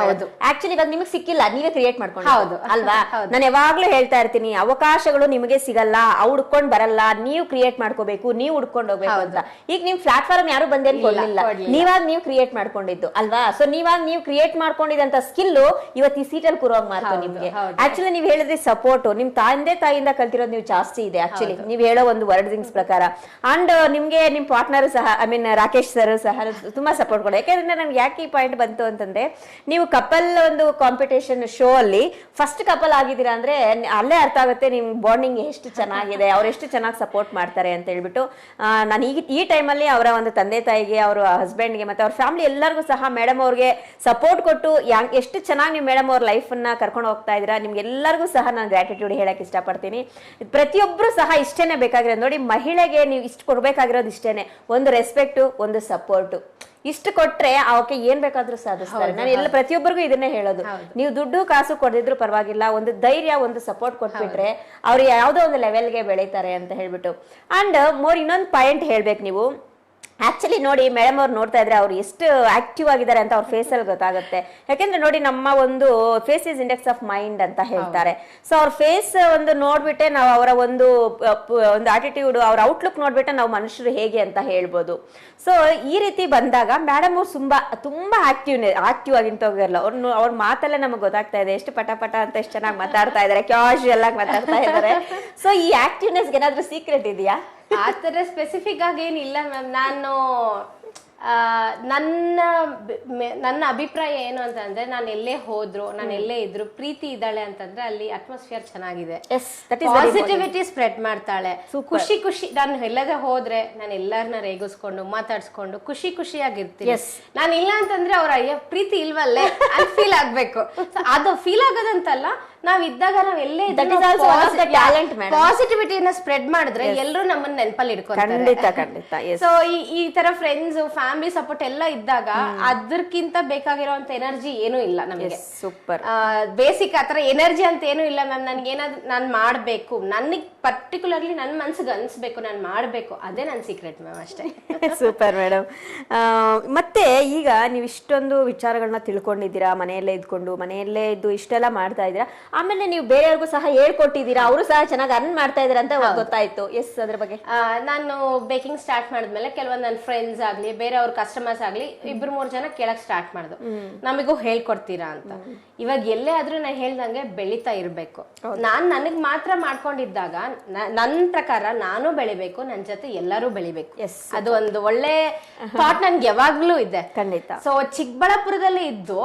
Speaker 1: ಆಕ್ಚುಲಿ ಇವಾಗ ನಿಮಗೆ ಸಿಕ್ಕಿಲ್ಲ, ನೀವೇ ಕ್ರಿಯೇಟ್ ಮಾಡ್ಕೊಂಡು.
Speaker 2: ಹೌದು
Speaker 1: ಅಲ್ವಾ? ನಾನು ಯಾವಾಗ್ಲೂ ಹೇಳ್ತಾ ಇರ್ತೀನಿ, ಅವಕಾಶಗಳು ನಿಮಗೆ ಸಿಗಲ್ಲ, ಅವು ಹುಡ್ಕೊಂಡ್ ಬರಲ್ಲ, ನೀವು ಕ್ರಿಯೇಟ್ ಮಾಡ್ಕೋಬೇಕು, ನೀವು ಹುಡ್ಕೊಂಡು ಹೋಗ್ಬೇಕು ಅಂತ. ಈಗ ನಿಮ್ ಪ್ಲಾಟ್ಫಾರ್ಮ್ ಯಾರು ಬಂದೇನ್ ಕೊಡ್ಲಿಲ್ಲ, ನೀವಾಗ ನೀವು ಕ್ರಿಯೇಟ್ ಮಾಡ್ಕೊಂಡಿದ್ದು ಅಲ್ವಾ? ಸೊ ನೀವಾಗ ನೀವು ಕ್ರಿಯೇಟ್ ಮಾಡ್ಕೊಂಡಿದಂತ ಸ್ಕಿಲ್ ಇವತ್ತು ಈ ಸೀಟಲ್ಲಿ ಕೂರೋಗ್ ಮಾಡ್ತಾರೆ ನಿಮ್ಗೆ. ಆಕ್ಚುಲಿ ನೀವು ಹೇಳಿದ್ರಿ ಸಪೋರ್ಟ್ ನಿಮ್ ತಾಯಿಯಿಂದ ಕಲ್ತಿರೋದು ನೀವು ಜಾಸ್ತಿ ಇದೆ. ಆಕ್ಚುಲಿ ನೀವು ಹೇಳೋ ಒಂದು ವರ್ಡಿಂಗ್ಸ್ ಪ್ರಕಾರ. ಅಂಡ್ ನಿಮ್ಗೆ ನಿಮ್ ಪಾರ್ಟ್ನರ್ ಸಹ, ಐ ಮೀನ್ ರಾಕೇಶ್ ಸರ್ ಸಹ ತುಂಬಾ ಸಪೋರ್ಟ್ ಕೊಡ. ಯಾಕಂದ್ರೆ ನನ್ಗೆ ಯಾಕೆ ಈ ಪಾಯಿಂಟ್ ಬಂತು ಅಂತಂದ್ರೆ, ನೀವು ಕಪಲ್ ಒಂದು ಕಾಂಪಿಟೇಷನ್ ಶೋ ಅಲ್ಲಿ ಫಸ್ಟ್ ಕಪಲ್ ಆಗಿದ್ದೀರಾ ಅಂದ್ರೆ ಅಲ್ಲೇ ಅರ್ಥ ಆಗುತ್ತೆ ನಿಮ್ ಬಾಂಡಿಂಗ್ ಎಷ್ಟು ಚೆನ್ನಾಗಿದೆ, ಅವ್ರು ಎಷ್ಟು ಚೆನ್ನಾಗಿ ಸಪೋರ್ಟ್ ಮಾಡ್ತಾರೆ ಅಂತ ಹೇಳ್ಬಿಟ್ಟು. ನಾನು ಈ ಟೈಮಲ್ಲಿ ಅವರ ಒಂದು ತಂದೆ ತಾಯಿಗೆ, ಅವರ ಹಸ್ಬೆಂಡ್ಗೆ ಮತ್ತೆ ಅವ್ರ ಫ್ಯಾಮಿಲಿ ಎಲ್ಲರಿಗೂ ಸಹ ಮೇಡಮ್ ಅವ್ರಿಗೆ ಸಪೋರ್ಟ್ ಕೊಟ್ಟು ಎಷ್ಟು ಚೆನ್ನಾಗಿ ನೀವು ಮೇಡಮ್ ಅವ್ರ ಲೈಫ್ ಅನ್ನ ಕರ್ಕೊಂಡು ಹೋಗ್ತಾ ಇದ್ದೀರಾ, ನಿಮ್ಗೆ ಎಲ್ಲರಿಗೂ ಸಹ ನಾನು ಗ್ರಾಟಿಟ್ಯೂಡ್ ಹೇಳಕ್ ಇಷ್ಟಪಡ್ತೀನಿ. ಪ್ರತಿಯೊಬ್ರು ಸಹ ಇಷ್ಟೇನೆ ಬೇಕಾಗಿರೋದು ನೋಡಿ, ಮಹಿಳೆಗೆ ನೀವು ಇಷ್ಟು ಕೊಡ್ಬೇಕಾಗಿರೋದು ಇಷ್ಟೇನೆ, ಒಂದು ರೆಸ್ಪೆಕ್ಟ್, ಒಂದು ಸಪೋರ್ಟ್. ಇಷ್ಟು ಕೊಟ್ರೆ ಅವಕ್ಕೆ ಏನ್ ಬೇಕಾದ್ರೂ ಸಾಧಿಸ್ತಾರೆ. ನಾನು ಎಲ್ಲ ಪ್ರತಿಯೊಬ್ಬರಿಗೂ ಇದನ್ನೇ ಹೇಳೋದು, ನೀವು ದುಡ್ಡು ಕಾಸು ಕೊಡದಿದ್ರು ಪರವಾಗಿಲ್ಲ, ಒಂದು ಧೈರ್ಯ, ಒಂದು ಸಪೋರ್ಟ್ ಕೊಟ್ಬಿಟ್ರೆ ಅವ್ರು ಯಾವ್ದೋ ಒಂದು ಲೆವೆಲ್ಗೆ ಬೆಳೀತಾರೆ ಅಂತ ಹೇಳ್ಬಿಟ್ಟು. ಅಂಡ್ ಇನ್ನೊಂದು ಪಾಯಿಂಟ್ ಹೇಳ್ಬೇಕು ನೀವು. ಆಕ್ಚುಲಿ ನೋಡಿ, ಮೇಡಮ್ ಅವ್ರು ನೋಡ್ತಾ ಇದ್ರೆ ಅವ್ರು ಎಷ್ಟು ಆಕ್ಟಿವ್ ಆಗಿದ್ದಾರೆ ಅಂತ ಅವ್ರ ಫೇಸ್ ಅಲ್ಲಿ ಗೊತ್ತಾಗುತ್ತೆ. ಯಾಕೆಂದ್ರೆ ನೋಡಿ, ನಮ್ಮ ಒಂದು face is index of mind ಅಂತ ಹೇಳ್ತಾರೆ. ಸೊ ಅವ್ರ ಫೇಸ್ ಒಂದು ನೋಡ್ಬಿಟ್ಟೆ ನಾವು ಅವರ ಒಂದು ಆಟಿಟ್ಯೂಡ್, ಅವ್ರ ಔಟ್ಲುಕ್ ನೋಡ್ಬಿಟ್ಟೆ ನಾವು ಮನುಷ್ಯರು ಹೇಗೆ ಅಂತ ಹೇಳ್ಬೋದು. ಸೊ ಈ ರೀತಿ ಬಂದಾಗ ಮೇಡಮ್ ಅವ್ರು ತುಂಬಾ ಆಕ್ಟಿವ್ ಆಗಿಂತೋಗಿರಲ್ಲ. ಅವ್ರ ಮಾತಲ್ಲೇ ನಮಗೆ ಗೊತ್ತಾಗ್ತಾ ಇದೆ ಎಷ್ಟು ಪಟ ಅಂತ ಎಷ್ಟು ಚೆನ್ನಾಗಿ ಮಾತಾಡ್ತಾ ಇದಾರೆ, ಕ್ಯಾಶುಯಲ್ ಆಗಿ ಮಾತಾಡ್ತಾ ಇದ್ದಾರೆ. ಸೊ ಈ ಆಕ್ಟಿವ್ನೆಸ್ಗೆ ಏನಾದ್ರೂ ಸೀಕ್ರೆಟ್ ಇದೆಯಾ?
Speaker 2: ಆತರ ಸ್ಪೆಸಿಫಿಕ್ ಆಗಿ ಏನಿಲ್ಲ ಮ್ಯಾಮ್. ನಾನು ನನ್ನ ಅಭಿಪ್ರಾಯ ಏನು ಅಂತಂದ್ರೆ, ನಾನು ಎಲ್ಲೇ ಹೋದ್ರು, ನಾನು ಎಲ್ಲೇ ಇದ್ರು ಪ್ರೀತಿ ಇದ್ದಾಳೆ ಅಂತಂದ್ರೆ ಅಲ್ಲಿ ಅಟ್ಮಾಸ್ಫಿಯರ್ ಚೆನ್ನಾಗಿದೆ, ಪಾಸಿಟಿವಿಟಿ ಸ್ಪ್ರೆಡ್ ಮಾಡ್ತಾಳೆ, ಖುಷಿ. ನಾನು ಎಲ್ಲದೇ ಹೋದ್ರೆ ನಾನು ಎಲ್ಲರನ್ನ ರೇಗಿಸ್ಕೊಂಡು ಮಾತಾಡ್ಸ್ಕೊಂಡು ಖುಷಿಯಾಗಿರ್ತೀನಿ. ನಾನು ಇಲ್ಲ ಅಂತಂದ್ರೆ ಅವ್ರ ಅಯ್ಯ ಪ್ರೀತಿ ಇಲ್ವಲ್ಲೇ ಅಂತ ಫೀಲ್ ಆಗ್ಬೇಕು. ಅದು ಫೀಲ್ ಆಗೋದಂತಲ್ಲ, ನಾವ್ ಇದ್ದಾಗ ನಾವ್ ಎಲ್ಲೇ ಪಾಸಿಟಿವಿಟಿನ ಸ್ಪ್ರೆಡ್ ಮಾಡಿದ್ರೆ ಎಲ್ಲರೂ ನಮ್ಮನ್ನ ನೆನಪಲ್ಲಿ ಇಟ್ಕೊತಾರೆ. ಸೊ ಈ ತರ ಫ್ರೆಂಡ್ಸ್, ಫ್ಯಾಮಿಲಿ ಸಪೋರ್ಟ್ ಎಲ್ಲ ಇದ್ದಾಗ ಅದಕ್ಕಿಂತ ಬೇಕಾಗಿರೋಂತ ಎನರ್ಜಿ ಏನೂ ಇಲ್ಲ ನಮಗೆ.
Speaker 1: ಸೂಪರ್.
Speaker 2: ಬೇಸಿಕ್ ಆತರ ಎನರ್ಜಿ ಅಂತ ಏನೂ ಇಲ್ಲ ಮ್ಯಾಮ್. ನನ್ಗೇನಾದ್ರು ನಾನ್ ಮಾಡ್ಬೇಕು, ನನಗ್ ಪರ್ಟಿಕ್ಯುಲರ್ಲಿ ನನ್ ಮನ್ಸಿಗೆ ಅನ್ಸ್ಬೇಕು, ನಾನ್ ಮಾಡ್ಬೇಕು, ಅದೇ ನನ್ ಸೀಕ್ರೆಟ್ ಮ್ಯಾಮ್, ಅಷ್ಟೇ.
Speaker 1: Super madam. ಮತ್ತೆ ಈಗ ನೀವು ಇಷ್ಟೊಂದು ವಿಚಾರಗಳನ್ನ ತಿಳ್ಕೊಂಡಿದ್ದೀರಾ, ಮನೆಯಲ್ಲೇ ಇದ್ದು ಇಷ್ಟೆಲ್ಲ ಮಾಡ್ತಾ ಇದ್ದೀರಾ. ಆಮೇಲೆ ನೀವು ಬೇರೆಯವ್ರಿಗೂ ಸಹ ಹೇಳ್ಕೊಟ್ಟಿದ್ದೀರಾ, ಅವರು ಸಹ ಚೆನ್ನಾಗಿ ಅರ್ನ್ ಮಾಡ್ತಾ ಇದಾರೆ ಅಂತ ಗೊತ್ತಾಯ್ತು. ಎಸ್, ಅದ್ರ ಬಗ್ಗೆ.
Speaker 2: ನಾನು ಬೇಕಿಂಗ್ ಸ್ಟಾರ್ಟ್ ಮಾಡಿದ್ಮೇಲೆ ಕೆಲವೊಂದು ನನ್ನ ಫ್ರೆಂಡ್ಸ್ ಆಗ್ಲಿ, ಬೇರೆ ಅವ್ರ ಕಸ್ಟಮರ್ಸ್ ಆಗ್ಲಿ, 2-3 ಜನ ಕೇಳಕ್ ಸ್ಟಾರ್ಟ್ ಮಾಡಿದ್ರು, ನಮಗೂ ಹೇಳ್ಕೊಡ್ತೀರಾ ಅಂತ. ಇವಾಗ ಎಲ್ಲೇ ಆದ್ರೂ ನಾ ಹೇಳ್ದಂಗೆ ಬೆಳಿತಾ ಇರ್ಬೇಕು. ನನಗ್ ಮಾತ್ರ ಮಾಡ್ಕೊಂಡಿದ್ದಾಗ ನನ್ ಪ್ರಕಾರ ನಾನು ಬೆಳಿಬೇಕು, ನನ್ ಜೊತೆ ಎಲ್ಲರೂ ಬೆಳಿಬೇಕು. ಅದು ಒಂದು ಒಳ್ಳೆ ಥಾಟ್ ನನ್ಗೆ ಯಾವಾಗ್ಲೂ ಇದೆ.
Speaker 1: ಖಂಡಿತ.
Speaker 2: ಸೊ ಚಿಕ್ಕಬಳ್ಳಾಪುರದಲ್ಲಿ ಇದ್ದು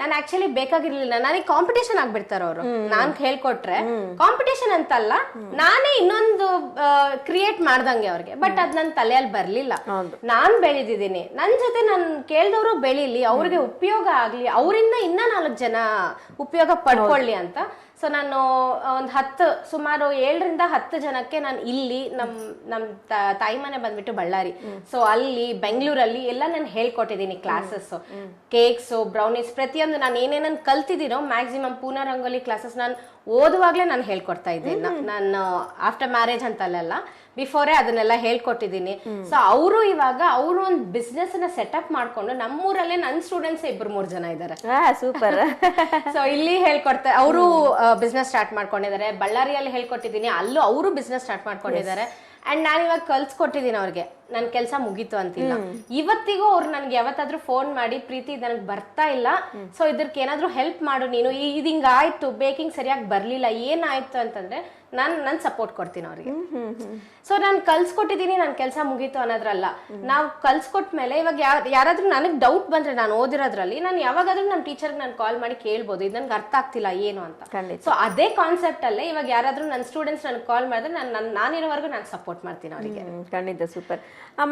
Speaker 2: ನಾನು ಆಕ್ಚುಲಿ ಬೇಕಾಗಿರ್ಲಿಲ್ಲ, ನನಗೆ ಕಾಂಪಿಟೇಷನ್ ಆಗ್ಬಿಡ್ತಾರ ಅವರು. ನಾನ್ ಹೇಳ್ಕೊಟ್ರೆ ಕಾಂಪಿಟೇಷನ್ ಅಂತಲ್ಲ, ನಾನೇ ಇನ್ನೊಂದು ಕ್ರಿಯೇಟ್ ಮಾಡ್ದಂಗೆ ಅವ್ರಿಗೆ. ಬಟ್ ಅದ್ ನನ್ ತಲೆಯಲ್ಲಿ ಬರ್ಲಿಲ್ಲ. ನಾನ್ ಬೆಳೆದಿದ್ದೀನಿ, ನನ್ ಜೊತೆ ನನ್ ಕೇಳ್ದವ್ರು ಬೆಳಿಲಿ, ಅವ್ರಿಗೆ ಉಪಯೋಗ ಆಗ್ಲಿ, ಅವರಿಂದ ಇನ್ನ 4 ಜನ ಉಪಯೋಗ ಪಡ್ಕೊಳ್ಳಿ ಅಂತ. ಸೊ ನಾನು ಸುಮಾರು 7-10 ಜನಕ್ಕೆ ನಾನು ಇಲ್ಲಿ ನಮ್ ತಾಯಿ ಮನೆ ಬಂದ್ಬಿಟ್ಟು ಬಳ್ಳಾರಿ, ಸೊ ಅಲ್ಲಿ ಬೆಂಗಳೂರಲ್ಲಿ ಎಲ್ಲ ನಾನು ಹೇಳ್ಕೊಟ್ಟಿದ್ದೀನಿ. ಕ್ಲಾಸಸ್, ಕೇಕ್ಸ್, ಬ್ರೌನೀಸ್, ಪ್ರತಿಯೊಂದು ನಾನು ಏನೇನನ್ ಕಲ್ತಿದ್ದೀನೋ ಮ್ಯಾಕ್ಸಿಮಮ್ ಪೂನಾ ರಂಗೋಲಿ ಕ್ಲಾಸಸ್ ನಾನು ಓದುವಾಗ್ಲೇ ನಾನು ಹೇಳ್ಕೊಡ್ತಾ ಇದ್ದೀನಿ. ನಾನು ಆಫ್ಟರ್ ಮ್ಯಾರೇಜ್ ಅಂತಲ್ಲ, ಬಿಫೋರೇ ಅದನ್ನೆಲ್ಲ ಹೇಳ್ಕೊಟ್ಟಿದ್ದೀನಿ. ಸೊ ಅವರು ಒಂದು ಬಿಸ್ನೆಸ್ ನ ಸೆಟಪ್ ಮಾಡ್ಕೊಂಡು ನಮ್ಮೂರಲ್ಲೇ ನನ್ನ ಸ್ಟೂಡೆಂಟ್ಸ್ 2-3 ಜನ ಇದ್ದಾರೆ.
Speaker 1: ಸೂಪರ್.
Speaker 2: ಸೊ ಇಲ್ಲಿ ಹೇಳ್ಕೊಡ್ತಾರೆ, ಅವರು ಬಿಸ್ನೆಸ್ ಸ್ಟಾರ್ಟ್ ಮಾಡ್ಕೊಂಡಿದ್ದಾರೆ. ಬಳ್ಳಾರಿಯಲ್ಲಿ ಹೇಳ್ಕೊಟ್ಟಿದ್ದೀನಿ, ಅಲ್ಲೂ ಅವರು ಬಿಸ್ನೆಸ್ ಸ್ಟಾರ್ಟ್ ಮಾಡ್ಕೊಂಡಿದ್ದಾರೆ. ಅಂಡ್ ನಾನು ಇವಾಗ ಕಲ್ಸ್ಕೊಟ್ಟಿದ್ದೀನಿ ಅವ್ರಿಗೆ, ನನ್ ಕೆಲ್ಸ ಮುಗೀತು ಅಂತಿಲ್ಲ. ಇವತ್ತಿಗೂ ಅವ್ರು ನನ್ಗೆ ಯಾವತ್ತಾದ್ರೂ ಫೋನ್ ಮಾಡಿ, ಪ್ರೀತಿ ನನಗೆ ಬರ್ತಾ ಇಲ್ಲ, ಸೊ ಇದಕ್ಕೆ ಏನಾದ್ರೂ ಹೆಲ್ಪ್ ಮಾಡು ನೀನು, ಹಿಂಗ ಆಯ್ತು, ಬೇಕಿಂಗ್ ಸರಿಯಾಗಿ ಬರ್ಲಿಲ್ಲ, ಏನಾಯ್ತು ಅಂತಂದ್ರೆ ನಾನು ಸಪೋರ್ಟ್ ಕೊಡ್ತೀನಿ ಅವ್ರಿಗೆ. ಸೊ ನಾನು ಕಲ್ಸ್ಕೊಟ್ಟಿದ್ದೀನಿ, ನನ್ನ ಕೆಲಸ ಮುಗೀತು ಅನ್ನೋದ್ರಲ್ಲ. ನಾವು ಕಲ್ಸ್ಕೊಟ್ಮೇಲೆ ಇವಾಗ ಯಾರಾದ್ರೂ ನನಗೆ ಡೌಟ್ ಬಂದ್ರೆ ನಾನು ಓದಿರೋದ್ರಲ್ಲಿ ನಾನು ಯಾವಾಗಾದ್ರೂ ನಮ್ಮ ಟೀಚರ್ಗೆ ನಾನು ಕಾಲ್ ಮಾಡಿ ಕೇಳ್ಬೋದು, ಇದು ನನ್ಗೆ ಅರ್ಥ ಆಗ್ತಿಲ್ಲ ಏನು ಅಂತ. ಸೊ ಅದೇ ಕಾನ್ಸೆಪ್ಟ್ ಅಲ್ಲೇ ಇವಾಗ ಯಾರಾದ್ರೂ ನನ್ನ ಸ್ಟೂಡೆಂಟ್ಸ್ ನನಗೆ ಕಾಲ್ ಮಾಡಿದ್ರೆ ನಾನಿರೋವರೆಗೂ ನಾನು ಸಪೋರ್ಟ್ ಮಾಡ್ತೀನಿ ಅವರಿಗೆ.
Speaker 1: ಖಂಡಿತ ಸೂಪರ್.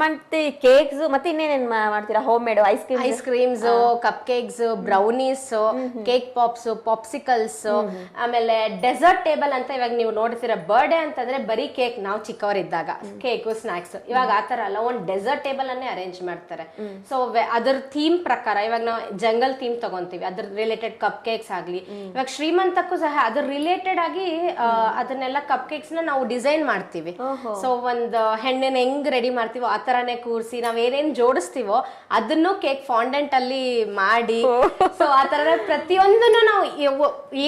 Speaker 1: ಮತ್ತೆ ಕೇಕ್ಸ್ ಮತ್ತೆ ಇನ್ನೇನೇನ್ ಮಾಡ್ತೀರಾ? Homemade ice
Speaker 2: creams, cupcakes, brownies, cake pops, popsicles, ಆಮೇಲೆ ಡೆಸರ್ಟ್ ಟೇಬಲ್ ಅಂತ ಇವಾಗ ನೀವು ನೋಡ್ತೀರಾ. ಬರ್ಡೇ ಅಂತಂದ್ರೆ ಬರೀ ಕೇಕ್, ನಾವು ಚಿಕ್ಕವರಿದ್ದಾಗ ಕೇಕು ಸ್ನಾಕ್ಸ್, ಇವಾಗ ಆತರ ಅಲ್ಲ, ಒಂದು ಡೆಸರ್ಟ್ ಟೇಬಲ್ ಅನ್ನೇ ಅರೇಂಜ್ ಮಾಡ್ತಾರೆ. ಸೊ ಅದ್ರ ಥೀಮ್ ಪ್ರಕಾರ ಇವಾಗ ನಾವು ಜಂಗಲ್ ಥೀಮ್ ತಗೊಂತೀವಿ, ಅದ್ರ ರಿಲೇಟೆಡ್ ಕಪ್ ಕೇಕ್ಸ್ ಆಗ್ಲಿ, ಇವಾಗ ಶ್ರೀಮಂತಕ್ಕೂ ಸಹ ಅದ್ರ ರಿಲೇಟೆಡ್ ಆಗಿ ಅದನ್ನೆಲ್ಲ ಕಪ್ ಕೇಕ್ಸ್ ನ ನಾವು ಡಿಸೈನ್ ಮಾಡ್ತೀವಿ. ಸೊ ಒಂದು ಹೆಣ್ಣನ್ನ ಹೆಂಗ್ ರೆಡಿ ಮಾಡ್ತೀವೋ ಆ ತರಾನೇ ಕೂರಿಸಿ ನಾವ್ ಏನೇನ್ ಜೋಡಿಸ್ತೀವೋ ಅದನ್ನು ಕೇಕ್ ಫಾಂಡೆಂಟ್ ಅಲ್ಲಿ ಮಾಡಿ, ಸೊ ಆ ತರ ಪ್ರತಿಯೊಂದನ್ನು ನಾವು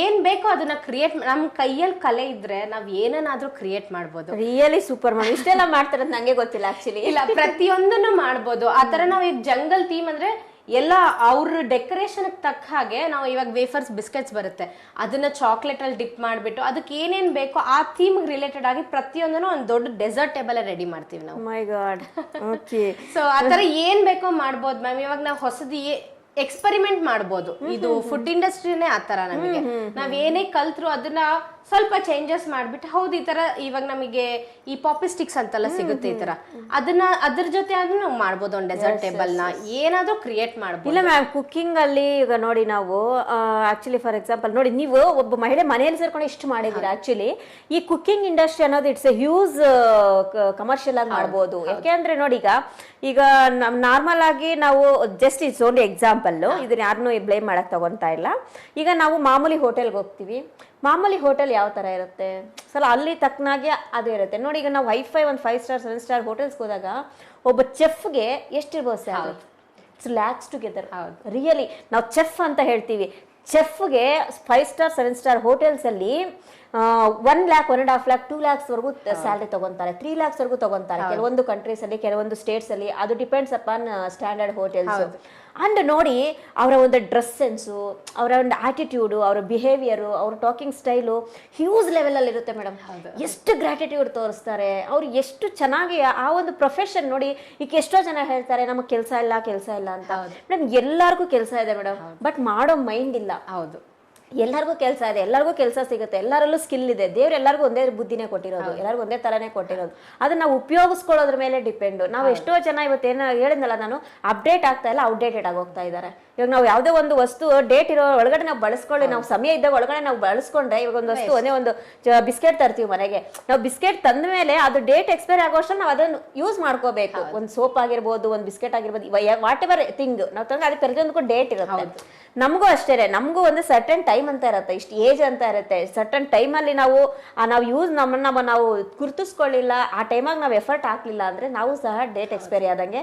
Speaker 2: ಏನ್ ಬೇಕೋ ಅದನ್ನ ಕ್ರಿಯೇಟ್, ನಮ್ ಕೈಯಲ್ಲಿ ಕಲೆ ಇದ್ರೆ ನಾವ್ ಏನನ್ನಾದ್ರೂ ಕ್ರಿಯೇಟ್ ಮಾಡ್ಬೋದು.
Speaker 1: Really super ma'am. ಇಷ್ಟೆಲ್ಲ ಮಾಡ್ತಾರೆ ನಂಗೆ ಗೊತ್ತಿಲ್ಲ ಆಕ್ಚುಲಿ.
Speaker 2: ಇಲ್ಲ, ಪ್ರತಿಯೊಂದನ್ನು ಮಾಡ್ಬೋದು. ಆತರ ನಾವ್ ಈಗ ಜಂಗಲ್ ಥೀಮ್ ಅಂದ್ರೆ ಎಲ್ಲ ಅವ್ರ ಡೆಕೋರೇಷನ್ ತಕ್ಕ ಹಾಗೆ ನಾವು ಇವಾಗ ವೇಫರ್ಸ್ ಬಿಸ್ಕೆಟ್ಸ್ ಬರುತ್ತೆ, ಅದನ್ನ ಚಾಕ್ಲೇಟ್ ಅಲ್ಲಿ ಡಿಪ್ ಮಾಡ್ಬಿಟ್ಟು ಅದಕ್ಕೆ ಏನೇನ್ ಬೇಕೋ ಆ ಥೀಮ್ ರಿಲೇಟೆಡ್ ಆಗಿ ಪ್ರತಿಯೊಂದನ್ನು ಒಂದು ದೊಡ್ಡ ಡೆಸರ್ಟ್ ಟೇಬಲ್ ರೆಡಿ ಮಾಡ್ತೀವಿ ನಾವು.
Speaker 1: ಮೈ ಗಾಡ್. ಓಕೆ.
Speaker 2: ಸೊ ಆತರ ಏನ್ ಬೇಕೋ ಮಾಡ್ಬೋದು ಮ್ಯಾಮ್. ಇವಾಗ ನಾವು ಹೊಸದು ಎಕ್ಸ್ಪೆರಿಮೆಂಟ್ ಮಾಡ್ಬೋದು. ಇದು ಫುಡ್ ಇಂಡಸ್ಟ್ರಿನೇ ಆತರ. ನಮಗೆ ನಾವ್ ಏನೇ ಕಲ್ತ್ರು ಅದನ್ನ ಸ್ವಲ್ಪ ಚೇಂಜಸ್ ಮಾಡ್ಬಿಟ್ಟು, ಹೌದು ಈ ತರ ಇವಾಗ ನಮಗೆ ಈ ಪಾಪಿ ಸ್ಟಿಕ್ಸ್ ಅಂತೆಲ್ಲ ಸಿಗುತ್ತೆ, ಈ ತರ ಅದನ್ನ ಅದ್ರ ಜೊತೆ ಆದ್ರೂ ನಾವು ಮಾಡ್ಬೋದು. ಒಂದು ಡೆಸರ್ಟ್ ಟೇಬಲ್ ನ ಏನಾದ್ರೂ ಕ್ರಿಯೇಟ್ ಮಾಡ್ಬೋದು.
Speaker 1: ಇಲ್ಲ ಮ್ಯಾಮ್, ಕುಕಿಂಗ್ ಅಲ್ಲಿ ಈಗ ನೋಡಿ ನಾವು ಆಕ್ಚುಲಿ ಫಾರ್ ಎಕ್ಸಾಂಪಲ್ ನೋಡಿ, ನೀವು ಒಬ್ಬ ಮಹಿಳೆ ಮನೆಯಲ್ಲಿ ಸೇರ್ಕೊಂಡು ಇಷ್ಟು ಮಾಡಿದೀರಾ. ಆಕ್ಚುಲಿ ಈ ಕುಕಿಂಗ್ ಇಂಡಸ್ಟ್ರಿ ಅನ್ನೋದು ಇಟ್ಸ್ ಎ ಹ್ಯೂಜ್ ಕಮರ್ಷಿಯಲ್ ಆಗಿ ಮಾಡ್ಬೋದು. ಯಾಕೆಂದ್ರೆ ನೋಡಿ ಈಗ ನಾರ್ಮಲ್ ಆಗಿ ನಾವು ಜಸ್ಟ್ ಇಟ್ಸ್ ಓನ್ಲಿ ಎಕ್ಸಾಂಪಲ್, ಇದನ್ನ ಯಾರನ್ನೂ ಬ್ಲೇಮ್ ಮಾಡಕ್ ತಗೊಂತಾ ಇಲ್ಲ. ಈಗ ನಾವು ಮಾಮೂಲಿ ಹೋಟೆಲ್ಗೆ ಹೋಗ್ತೀವಿ, ಮಾಮೂಲಿ ಹೋಟೆಲ್ ಯಾವ ತರ ಇರುತ್ತೆ ಸಲ ಅಲ್ಲಿ ತಕ್ಕನಾಗೆ ಅದೇ ಇರುತ್ತೆ ನೋಡಿ. ಈಗ ನಾವು ವೈಫೈ ಒಂದು 5 ಸ್ಟಾರ್ 7 ಸ್ಟಾರ್ ಹೋಟೆಲ್ಸ್ಗೆ ಹೋದಾಗ ಒಬ್ಬ ಚೆಫ್ಗೆ ಎಷ್ಟಿರ್ಬೋದು salary? It's lakhs together. Really ನಾವು ಚೆಫ್ ಅಂತ ಹೇಳ್ತೀವಿ, ಚೆಫ್ಗೆ 5 ಸ್ಟಾರ್ 7 ಸ್ಟಾರ್ ಹೋಟೆಲ್ಸ್ ಅಲ್ಲಿ 1 lakh 1.5 lakh 2 lakhs ವರೆಗೂ ಸ್ಯಾಲರಿ ತಗೊಂತಾರೆ, 3 lakhs ವರೆಗೂ ತಗೊಂತಾರೆ ಕೆಲವೊಂದು ಕಂಟ್ರೀಸ್ ಅಲ್ಲಿ, ಕೆಲವೊಂದು ಸ್ಟೇಟ್ಸ್ ಅಲ್ಲಿ. ಅದು depends upon standard hotels. And ನೋಡಿ ಅವರ ಒಂದು ಡ್ರೆಸ್ ಸೆನ್ಸು, ಅವರ ಒಂದು ಆಟಿಟ್ಯೂಡು, ಅವರ ಬಿಹೇವಿಯರು, ಅವ್ರ ಟಾಕಿಂಗ್ ಸ್ಟೈಲು ಹ್ಯೂಜ್ ಲೆವೆಲ್ ಅಲ್ಲಿ ಇರುತ್ತೆ ಮೇಡಮ್. ಎಷ್ಟು ಗ್ರಾಟಿಟ್ಯೂಡ್ ತೋರಿಸ್ತಾರೆ ಅವ್ರು, ಎಷ್ಟು ಚೆನ್ನಾಗಿ ಆ ಒಂದು ಪ್ರೊಫೆಷನ್ ನೋಡಿ. ಈಗ ಎಷ್ಟೋ ಜನ ಹೇಳ್ತಾರೆ ನಮಗೆ ಕೆಲಸ ಇಲ್ಲ ಅಂತ. ಮೇಡಮ್ ಎಲ್ಲರಿಗೂ ಕೆಲಸ ಇದೆ ಮೇಡಮ್, ಬಟ್ ಮಾಡೋ ಮೈಂಡ್ ಇಲ್ಲ.
Speaker 2: ಹೌದು,
Speaker 1: ಎಲ್ಲರಿಗೂ ಕೆಲಸ ಇದೆ, ಎಲ್ಲರಿಗೂ ಕೆಲಸ ಸಿಗುತ್ತೆ, ಎಲ್ಲರಲ್ಲೂ ಸ್ಕಿಲ್ ಇದೆ. ದೇವ್ರು ಎಲ್ಲರಿಗೂ ಒಂದೇ ಬುದ್ಧಿನೇ ಕೊಟ್ಟಿರೋದು, ಎಲ್ಲರಿಗೂ ಒಂದೇ ತರನೇ ಕೊಟ್ಟಿರೋದು. ಅದನ್ನ ನಾವು ಉಪಯೋಗಿಸ್ಕೊಳ್ಳೋದ್ರ ಮೇಲೆ ಡಿಪೆಂಡ್. ನಾವು ಎಷ್ಟೋ ಜನ ಇವತ್ತೇನ ಹೇಳಿದ್ನಲ್ಲ ನಾನು, ಅಪ್ಡೇಟ್ ಆಗ್ತಾ ಇಲ್ಲ, ಔಟ್ಡೇಟೆಡ್ ಆಗಿ ಹೋಗ್ತಾ ಇದ್ದಾರೆ. ಇವಾಗ ನಾವು ಯಾವುದೇ ಒಂದು ವಸ್ತು ಡೇಟ್ ಇರೋ ಒಳಗಡೆ ನಾವು ಬಳಸ್ಕೊಳ್ಳಿ, ನಾವು ಸಮಯ ಇದ್ದಾಗ ಒಳಗಡೆ ನಾವು ಬಳಸ್ಕೊಂಡ್ರೆ, ಇವಾಗ ಒಂದು ವಸ್ತು ಒಂದೇ ಒಂದು ಬಿಸ್ಕೆಟ್ ತರ್ತೀವಿ ಮನೆಗೆ, ನಾವು ಬಿಸ್ಕೆಟ್ ತಂದ ಮೇಲೆ ಅದು ಡೇಟ್ ಎಕ್ಸ್ಪೈರ್ ಆಗೋಷ್ಟು ನಾವು ಅದನ್ನು ಯೂಸ್ ಮಾಡ್ಕೋಬೇಕು. ಒಂದು ಸೋಪ್ ಆಗಿರ್ಬೋದು, ಒಂದು ಬಿಸ್ಕೆಟ್ ಆಗಿರ್ಬೋದು, ವಾಟ್ ಎವರ್ ಥಿಂಗ್ ನಾವು ತಂದ್ರೆ ಅದಕ್ಕೆ ಪ್ರತಿಯೊಂದಕ್ಕೂ ಡೇಟ್ ಇರುತ್ತೆ. ನಮಗೂ ಅಷ್ಟೇ, ನಮಗೂ ಒಂದು ಸರ್ಟನ್ ಟೈಮ್ ಅಂತ ಇರುತ್ತೆ, ಇಷ್ಟು ಏಜ್ ಅಂತ ಇರುತ್ತೆ. ಸರ್ಟನ್ ಟೈಮಲ್ಲಿ ನಾವು ಯೂಸ್ ನಮ್ಮನ್ನ ನಾವು ಗುರುತಿಸ್ಕೊಳ್ಳಿಲ್ಲ, ಆ ಟೈಮಾಗ ನಾವು ಎಫರ್ಟ್ ಹಾಕ್ಲಿಲ್ಲ ಅಂದ್ರೆ ನಾವು ಸಹ ಡೇಟ್ ಎಕ್ಸ್ಪೈರಿ ಆದಂಗೆ.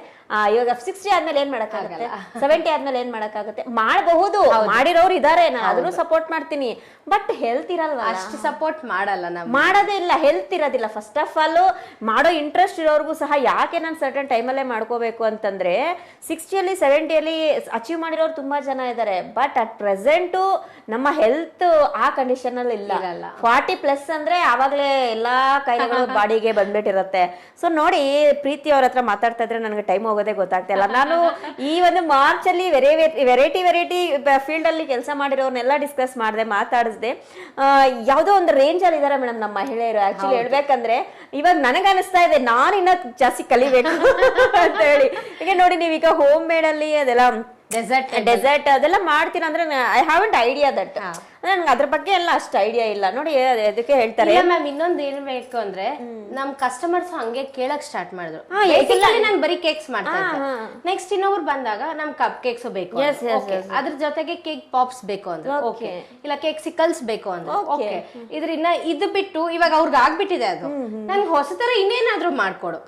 Speaker 1: ಇವಾಗ 60 ಆದ್ಮೇಲೆ ಏನ್ ಮಾಡಕ್ಕಾಗುತ್ತೆ, 70 ಆದ್ಮೇಲೆ ಏನ್ ಮಾಡಕ್ಕಾಗುತ್ತೆ? ಮಾಡಬಹುದು, ಮಾಡಿರೋರು ಇದಾರೆ, ನಾನು ಅದನ್ನು ಸಪೋರ್ಟ್ ಮಾಡ್ತೀನಿ. ಬಟ್ ಹೆಲ್ತ್ ಇರಲ್ವಾ,
Speaker 2: ಅಷ್ಟು ಸಪೋರ್ಟ್ ಮಾಡಲ್ಲ ನಾವು,
Speaker 1: ಮಾಡೋದೇ ಇಲ್ಲ, ಹೆಲ್ತ್ ಇರೋದಿಲ್ಲ. ಫಸ್ಟ್ ಆಫ್ ಆಲ್ ಮಾಡೋ ಇಂಟ್ರೆಸ್ಟ್ ಇರೋರ್ಗೂ ಸಹ ಯಾಕೆ ನಾನು ಸರ್ಟನ್ ಟೈಮಲ್ಲೇ ಮಾಡ್ಕೋಬೇಕು ಅಂತಂದ್ರೆ, 60 70 ಅಚೀವ್ ಮಾಡಿರೋರು ತುಂಬಾ ಜನ ಇದ್ದಾರೆ. ಬಟ್ ಅಟ್ ಪ್ರೆಸೆಂಟು ನಮ್ಮ ಹೆಲ್ತ್ ಆ ಕಂಡೀಷನ್ ಅಲ್ಲಿ ಇಲ್ಲ. 40+ ಅಂದ್ರೆ ಆವಾಗಲೇ ಎಲ್ಲಾ ಕಾಯಿಲೆಗಳು ಬಾಡಿಗೆ ಬಂದ್ಬಿಟ್ಟಿರುತ್ತೆ. ಸೊ ನೋಡಿ, ಪ್ರೀತಿ ಅವ್ರ ಹತ್ರ ಮಾತಾಡ್ತಾ ಇದ್ರೆ ನನಗೆ ಟೈಮ್ ಹೋಗೋದೇ ಗೊತ್ತಾಗ್ತಾ ಇಲ್ಲ. ನಾನು ಈ ಒಂದು ಮಾರ್ಚ್ ಅಲ್ಲಿ ವೆರೈಟಿ ಫೀಲ್ಡ್ ಅಲ್ಲಿ ಕೆಲಸ ಮಾಡಿರೋರ್ನೆಲ್ಲ ಡಿಸ್ಕಸ್ ಮಾಡಿದೆ, ಮಾತಾಡಿಸ್ದೆ. ಯಾವುದೋ ಒಂದು ರೇಂಜ್ ಅಲ್ಲಿ ಇದಾರೆ ಮೇಡಮ್ ನಮ್ಮ ಮಹಿಳೆಯರು. ಆಕ್ಚುಲಿ ಹೇಳ್ಬೇಕಂದ್ರೆ ಇವಾಗ ನನಗೆ ಅನಿಸ್ತಾ ಇದೆ ನಾನು ಇನ್ನ ಜಾಸ್ತಿ ಕಲಿಬೇಕು ಅಂತ ಹೇಳಿ. ಈಗ ನೋಡಿ, ನೀವೀಗ ಹೋಮ್ ಮೇಡ್ ಅಲ್ಲಿ ಅದೆಲ್ಲ ಡೆಸರ್ಟ್ ಅದೆಲ್ಲ ಮಾಡ್ತೀರಾ ಅಂದ್ರೆ ಐ ಹ್ಯಾವಂಟ್ ಐಡಿಯಾ ದಟ್. ನನ್ಗೆ ಅದ್ರ ಬಗ್ಗೆ ಎಲ್ಲ ಅಷ್ಟು ಐಡಿಯಾ ಇಲ್ಲ ನೋಡಿ, ಅದಕ್ಕೆ ಹೇಳ್ತಾರೆ.
Speaker 2: ಮ್ಯಾಮ್ ಇನ್ನೊಂದು ಏನ್ ಬೇಕು ಅಂದ್ರೆ, ನಮ್ ಕಸ್ಟಮರ್ಸ್ ಹಂಗೆ ಕೇಳಕ್ ಸ್ಟಾರ್ಟ್ ಮಾಡಿದ್ರು. ನಾನು ಬರೀ ಕೇಕ್ಸ್ ಮಾಡ್ತಾ ಇದ್ದೆ. ನೆಕ್ಸ್ಟ್ ಇನ್ನೊಬ್ರು ಬಂದಾಗ ನಮ್ ಕಪ್ ಕೇಕ್ಸ್ ಬೇಕು, ಅದ್ರ ಜೊತೆಗೆ ಕೇಕ್ ಪಾಪ್ಸ್ ಬೇಕು ಅಂದ್ರೆ ಓಕೆ, ಇಲ್ಲ ಕೇಕ್ ಸಿಕಲ್ಸ್ ಬೇಕು ಅಂದ್ರೆ ಓಕೆ. ಇದ್ರಿಂದ ಇದು ಬಿಟ್ಟು ಇವಾಗ ಅವ್ರಿಗೆ ಆಗ್ಬಿಟ್ಟಿದೆ ಅದು, ನನ್ಗೆ ಹೊಸ ತರ ಇನ್ನೇನಾದ್ರೂ ಮಾಡ್ಕೊಡು.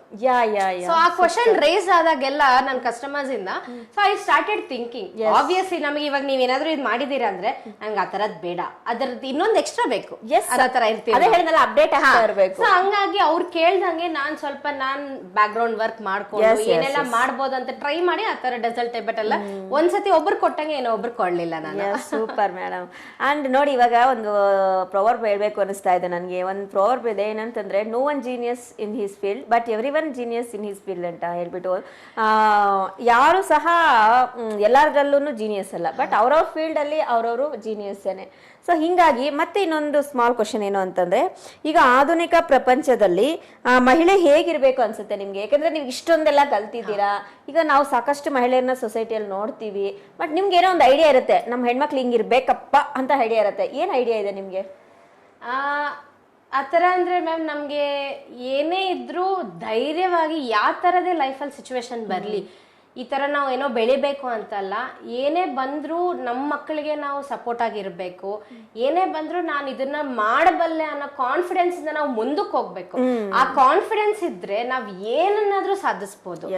Speaker 2: ಸೊ ಆ ಕ್ವಶನ್ ರೇಸ್ ಆದಾಗೆಲ್ಲ ನನ್ ಕಸ್ಟಮರ್ಸ್ ಇಂದ, so I started thinking. Obviously ನಮಗೆ ಇವಾಗ ನೀವ್ ಏನಾದ್ರು ಇದು ಮಾಡಿದೀರಾ ಅಂದ್ರೆ ನಂಗೆ ಆ ತರದ್ ಬೇಡ, ಅದರದ್ದು ಇನ್ನೊಂದು ಎಕ್ಸ್ಟ್ರಾ ಬೇಕು,
Speaker 1: Yes,
Speaker 2: ಅನ್ನೋ ತರ ಇರ್ತೀವಿ.
Speaker 1: ಅದೇ ಹೇಳಿದ್ನಲ್ಲ, ಅಪ್ಡೇಟ್ ಆಗ್ತಾ ಇರ್ಬೇಕು.
Speaker 2: ಸೊ ಹಂಗಾಗಿ ಅವ್ರು ಕೇಳ್ದಂಗೆ ನಾನ್ ಬ್ಯಾಕ್ ಗ್ರೌಂಡ್ ವರ್ಕ್ ಮಾಡ್ಕೊಂಡು ಏನೆಲ್ಲ ಮಾಡ್ಬೋದು ಅಂತ ಟ್ರೈ ಮಾಡಿ ಆ ತರ ಡೆಸಲ್ಟ್ ಬಟ್ ಅಲ್ಲ ಒಂದ್ಸತಿ ಒಬ್ರು ಕೊಟ್ಟಂಗೆ ಏನೋ ಒಬ್ರು ಕೊಡ್ಲಿಲ್ಲ ನಾನು.
Speaker 1: Super madam. ಅಂಡ್ ನೋಡಿ, ಇವಾಗ ಒಂದು ಪ್ರೊವರ್ಬ್ ಹೇಳ್ಬೇಕು ಅನಿಸ್ತಾ ಇದೆ ನನಗೆ. ಒಂದು ಪ್ರೊವರ್ಬ್ ಇದೆ, ಏನಂತಂದ್ರೆ no one genius in his field but every one genius in his field ಅಂತ ಹೇಳ್ಬಿಟ್ಟು, ಯಾರು ಸಹ ಎಲ್ಲರಲ್ಲೂ ಜೀನಿಯಸ್ ಅಲ್ಲ, ಬಟ್ ಅವ್ರವ್ರ ಫೀಲ್ಡ್ ಅಲ್ಲಿ ಅವ್ರವರು ಜೀನಿಯಸ್ಸೇನೆ. ಸೊ ಹಿಂಗಾಗಿ ಮತ್ತೆ ಇನ್ನೊಂದು ಸ್ಮಾಲ್ ಕ್ವಶನ್ ಏನು ಅಂತಂದ್ರೆ, ಈಗ ಆಧುನಿಕ ಪ್ರಪಂಚದಲ್ಲಿ ಮಹಿಳೆ ಹೇಗಿರ್ಬೇಕು ಅನ್ಸುತ್ತೆ ನಿಮ್ಗೆ? ಯಾಕಂದ್ರೆ ನೀವು ಇಷ್ಟೊಂದೆಲ್ಲ ಕಲ್ತಿದ್ದೀರಾ. ಈಗ ನಾವು ಸಾಕಷ್ಟು ಮಹಿಳೆಯರನ್ನ ಸೊಸೈಟಿಯಲ್ಲಿ ನೋಡ್ತೀವಿ, ಬಟ್ ನಿಮ್ಗೆ ಏನೋ ಒಂದು ಐಡಿಯಾ ಇರುತ್ತೆ, ನಮ್ಮ ಹೆಣ್ಮಕ್ಳು ಹಿಂಗಿರ್ಬೇಕಪ್ಪ ಅಂತ ಐಡಿಯಾ ಇರುತ್ತೆ. ಏನ್ ಐಡಿಯಾ ಇದೆ ನಿಮ್ಗೆ?
Speaker 2: ಆ ಥರ ಅಂದರೆ ಮ್ಯಾಮ್, ನಮಗೆ ಏನೇ ಇದ್ರೂ ಧೈರ್ಯವಾಗಿ ಯಾವ ಥರದೇ ಲೈಫಲ್ಲಿ ಸಿಚುವೇಶನ್ ಬರಲಿ, ಈ ಥರ ನಾವು ಏನೋ ಬೆಳಿಬೇಕು ಅಂತಲ್ಲ, ಏನೇ ಬಂದರೂ ನಮ್ಮ ಮಕ್ಕಳಿಗೆ ನಾವು ಸಪೋರ್ಟ್ ಆಗಿರಬೇಕು. ಏನೇ ಬಂದರೂ ನಾನು ಇದನ್ನ ಮಾಡಬಲ್ಲೆ ಅನ್ನೋ ಕಾನ್ಫಿಡೆನ್ಸ್ ಇಂದ ನಾವು ಮುಂದಕ್ಕೆ ಹೋಗ್ಬೇಕು. ಆ ಕಾನ್ಫಿಡೆನ್ಸ್ ಇದ್ರೆ ನಾವ್ ಏನನ್ನಾದ್ರೂ ಸಾಧಿಸ್ಬೋದು.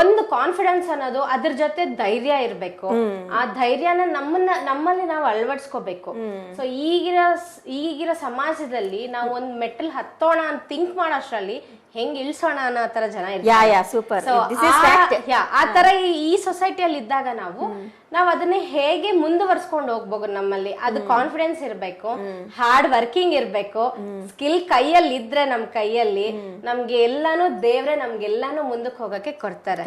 Speaker 2: ಒಂದು ಕಾನ್ಫಿಡೆನ್ಸ್ ಅನ್ನೋದು, ಅದ್ರ ಜೊತೆ ಧೈರ್ಯ ಇರ್ಬೇಕು. ಆ ಧೈರ್ಯನ ನಮ್ಮಲ್ಲಿ ನಾವು ಅಳವಡಿಸ್ಕೋಬೇಕು. ಸೊ ಈಗಿರೋ ಸಮಾಜದಲ್ಲಿ ನಾವು ಒಂದ್ ಮೆಟ್ಟಲ್ ಹತ್ತೋಣ ಅಂತ ಥಿಂಕ್ ಮಾಡೋಷ್ಟ್ರಲ್ಲಿ ಹೆಂಗ್ ಇಳ್ಸೋಣ ಅನ್ನೋ ತರ ಜನ ಇರ್ತಾರೆ. ಆ ತರ ಈ ಸೊಸೈಟಿಯಲ್ಲಿ ಇದ್ದಾಗ ನಾವು ಅದನ್ನ ಹೇಗೆ ಮುಂದುವರ್ಸ್ಕೊಂಡು ಹೋಗ್ಬೋದು, ನಮ್ಮಲ್ಲಿ ಅದು ಕಾನ್ಫಿಡೆನ್ಸ್ ಇರ್ಬೇಕು, ಹಾರ್ಡ್ ವರ್ಕಿಂಗ್ ಇರ್ಬೇಕು, ಸ್ಕಿಲ್ ಕೈಯಲ್ಲಿ ಇದ್ರೆ ನಮ್ ಕೈಯಲ್ಲಿ ನಮ್ಗೆ ಎಲ್ಲಾನು ದೇವ್ರೆ ನಮ್ಗೆಲ್ಲಾನು ಮುಂದಕ್ಕೆ ಹೋಗಕ್ಕೆ ಕೊಡ್ತಾರೆ.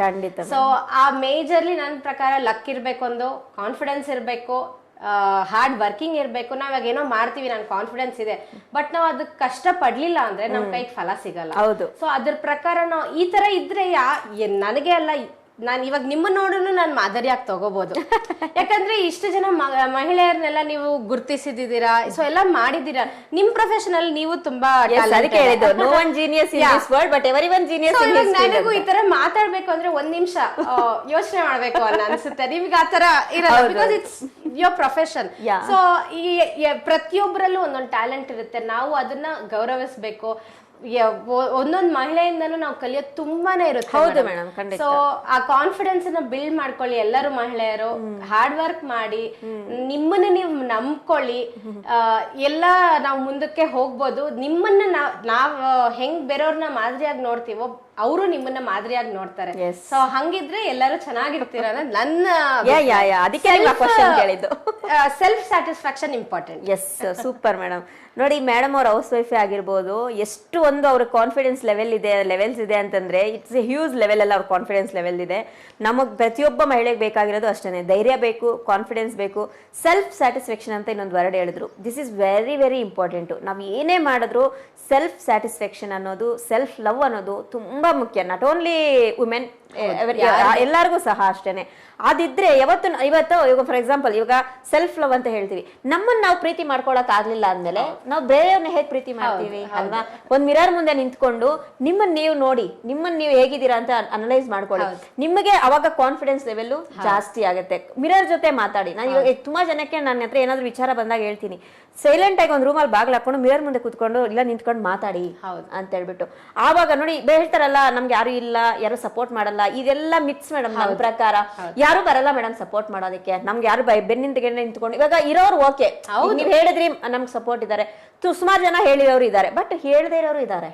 Speaker 2: ಸೊ ಆ ಮೇಜರ್ಲಿ ನನ್ನ ಪ್ರಕಾರ ಲಕ್ ಇರ್ಬೇಕು, ಒಂದು ಕಾನ್ಫಿಡೆನ್ಸ್ ಇರ್ಬೇಕು, ಹಾರ್ಡ್ ವರ್ಕಿಂಗ್ ಇರ್ಬೇಕು. ನಾವ್ ಏನೋ ಮಾಡ್ತೀವಿ, ನನ್ ಕಾನ್ಫಿಡೆನ್ಸ್ ಇದೆ, ಬಟ್ ನಾವ್ ಅದಕ್ಕೆ ಕಷ್ಟ ಪಡ್ಲಿಲ್ಲ ಅಂದ್ರೆ ನಮ್ ಕೈಗೆ ಫಲ ಸಿಗಲ್ಲ. ಸೊ ಅದ್ರ ಪ್ರಕಾರ ನಾವು ಈ ತರ ಇದ್ರೆ ನನಗೆ ಅಲ್ಲ, ನಾನ್ ಇವಾಗ ನಿಮ್ಮ ನೋಡೋನು ನಾನ್ ಮಾದರಿಯಾಗಿ ತಗೋಬಹುದು. ಯಾಕಂದ್ರೆ ಇಷ್ಟು ಜನ ಮಹಿಳೆಯರನ್ನೆಲ್ಲ ನೀವು ಗುರ್ತಿಸಿದ್ದೀರಾ, ಸೊ ಎಲ್ಲ ಮಾಡಿದೀರಾ. ನಿಮ್ ಪ್ರೊಫೆಷನ್ ಅಲ್ಲಿ ನೀವು ತುಂಬಾ ನನಗೂ ಈ ತರ ಮಾತಾಡ್ಬೇಕು ಅಂದ್ರೆ ಒಂದ್ ನಿಮಿಷ ಯೋಚನೆ ಮಾಡ್ಬೇಕು ಅಂತ ಅನ್ಸುತ್ತೆ. ನಿಮ್ಗೆ ಆತರ ಇರಲ್ಲ, because it's your profession. So ಈ ಪ್ರತಿಯೊಬ್ಬರಲ್ಲೂ ಒಂದೊಂದು ಟ್ಯಾಲೆಂಟ್ ಇರುತ್ತೆ, ನಾವು ಅದನ್ನ ಗೌರವಿಸ್ಬೇಕು. ಒಂದೊಂದ್ ಮಹಿಳೆಯಿಂದನೂ ನಾವು ಕಲಿಯೋದು ತುಂಬಾನೇ ಇರುತ್ತೆ. ಸೊ ಆ ಕಾನ್ಫಿಡೆನ್ಸ್ ನ ಬಿಲ್ಡ್ ಮಾಡ್ಕೊಳ್ಳಿ ಎಲ್ಲರೂ ಮಹಿಳೆಯರು, ಹಾರ್ಡ್ ವರ್ಕ್ ಮಾಡಿ, ನಿಮ್ಮನ್ನ ನೀವು ನಂಬ್ಕೊಳ್ಳಿ, ಎಲ್ಲ ನಾವು ಮುಂದಕ್ಕೆ ಹೋಗ್ಬೋದು. ನಿಮ್ಮನ್ನ ನಾವ್ ಹೆಂಗ್ ಬೇರೆಯವ್ರನ್ನ ಮಾದರಿಯಾಗಿ ನೋಡ್ತೀವೋ ಅವರು ನಿಮ್ಮನ್ನ ಮಾದರಿಯಾಗಿ ನೋಡ್ತಾರೆ. ಸೊ ಹಂಗಿದ್ರೆ ಎಲ್ಲರೂ ಚೆನ್ನಾಗಿರ್ತೀರ ನನ್ನ self satisfaction important.
Speaker 1: Yes, super madam. ನೋಡಿ, ಮೇಡಮ್ ಅವ್ರ ಹೌಸ್ ವೈಫೇ ಆಗಿರ್ಬೋದು, ಎಷ್ಟು ಒಂದು ಅವ್ರ ಕಾನ್ಫಿಡೆನ್ಸ್ ಲೆವೆಲ್ಸ್ ಇದೆ ಅಂತಂದ್ರೆ ಇಟ್ಸ್ ಎ ಹ್ಯೂಜ್ ಲೆವೆಲ್ ಅಲ್ಲ ಅವ್ರ ಕಾನ್ಫಿಡೆನ್ಸ್ ಲೆವೆಲ್ ಇದೆ. ನಮಗ್ ಪ್ರತಿಯೊಬ್ಬ ಮಹಿಳೆಗೆ ಬೇಕಾಗಿರೋದು ಅಷ್ಟೇ, ಧೈರ್ಯ ಬೇಕು, ಕಾನ್ಫಿಡೆನ್ಸ್ ಬೇಕು, ಸೆಲ್ಫ್ ಸ್ಯಾಟಿಸ್ಫ್ಯಾಕ್ಷನ್ ಅಂತ ಇನ್ನೊಂದು ವರ್ಡ್ ಹೇಳಿದ್ರು. This is very very important. ನಾವು ಏನೇ ಮಾಡಿದ್ರು ಸೆಲ್ಫ್ ಸ್ಯಾಟಿಸ್ಫ್ಯಾಕ್ಷನ್ ಅನ್ನೋದು, ಸೆಲ್ಫ್ ಲವ್ ಅನ್ನೋದು ತುಂಬಾ ಮುಖ್ಯ. ನಾಟ್ ಓನ್ಲಿ ವುಮೆನ್, ಎಲ್ಲರಿಗೂ ಸಹ ಅಷ್ಟೇನೆ. ಅದಿದ್ರೆ ಇವತ್ತು ಇವಾಗ ಫಾರ್ ಎಕ್ಸಾಂಪಲ್ ಇವಾಗ ಸೆಲ್ಫ್ ಲವ್ ಅಂತ ಹೇಳ್ತೀವಿ, ನಮ್ಮನ್ನ ನಾವು ಪ್ರೀತಿ ಮಾಡ್ಕೊಳಕ್ ಆಗ್ಲಿಲ್ಲ ಅಂದ್ಮೇಲೆ ನಾವು ಬೇರೆಯವ್ರನ್ನ ಹೇಗ್ ಪ್ರೀತಿ ಮಾಡ್ತೀವಿ ಅಲ್ವಾ? ಒಂದ್ ಮಿರರ್ ಮುಂದೆ ನಿಂತ್ಕೊಂಡು ನಿಮ್ಮನ್ನ ನೀವು ನೋಡಿ, ನಿಮ್ಮನ್ನ ನೀವು ಹೇಗಿದ್ದೀರಾ ಅಂತ ಅನಲೈಸ್ ಮಾಡ್ಕೊಳ್ಳಿ. ನಿಮಗೆ ಅವಾಗ ಕಾನ್ಫಿಡೆನ್ಸ್ ಲೆವೆಲ್ ಜಾಸ್ತಿ ಆಗುತ್ತೆ. ಮಿರರ್ ಜೊತೆ ಮಾತಾಡಿ. ನಾನು ಇವಾಗ ತುಂಬಾ ಜನಕ್ಕೆ ನನ್ನ ಹತ್ರ ಏನಾದ್ರು ವಿಚಾರ ಬಂದಾಗ ಹೇಳ್ತೀನಿ, ಸೈಲೆಂಟ್ ಆಗಿ ಒಂದ್ ರೂಮಲ್ಲಿ ಬಾಗ್ಲು ಹಾಕೊಂಡು ಮಿರರ್ ಮುಂದೆ ಕುತ್ಕೊಂಡು ಇಲ್ಲ ನಿಂತ್ಕೊಂಡು ಮಾತಾಡಿ ಅಂತ ಹೇಳ್ಬಿಟ್ಟು. ಆವಾಗ ನೋಡಿ ಹೇಳ್ತಾರಲ್ಲ, ನಮ್ಗೆ ಯಾರು ಇಲ್ಲ, ಯಾರು ಸಪೋರ್ಟ್ ಮಾಡಲ್ಲ, ಇದೆಲ್ಲ ಮಿಕ್ಸ್ ಮೇಡಮ್. ನನ್ನ ಪ್ರಕಾರ ಯಾರು ಬರಲ್ಲ ಮೇಡಮ್ ಸಪೋರ್ಟ್ ಮಾಡೋದಕ್ಕೆ. ನಮ್ಗೆ ಯಾರು ಬೆನ್ನಿಂದ ನಿಂತ್ಕೊಂಡು ಇವಾಗ ಇರೋರು ಓಕೆ, ನೀವ್ ಹೇಳಿದ್ರಿ ನಮ್ಗೆ ಸಪೋರ್ಟ್ ಇದಾರೆ, ಸುಮಾರು ಜನ ಹೇಳಿರೋರು ಇದಾರೆ, ಬಟ್ ಹೇಳದೇ ಇರೋರು ಇದಾರೆ.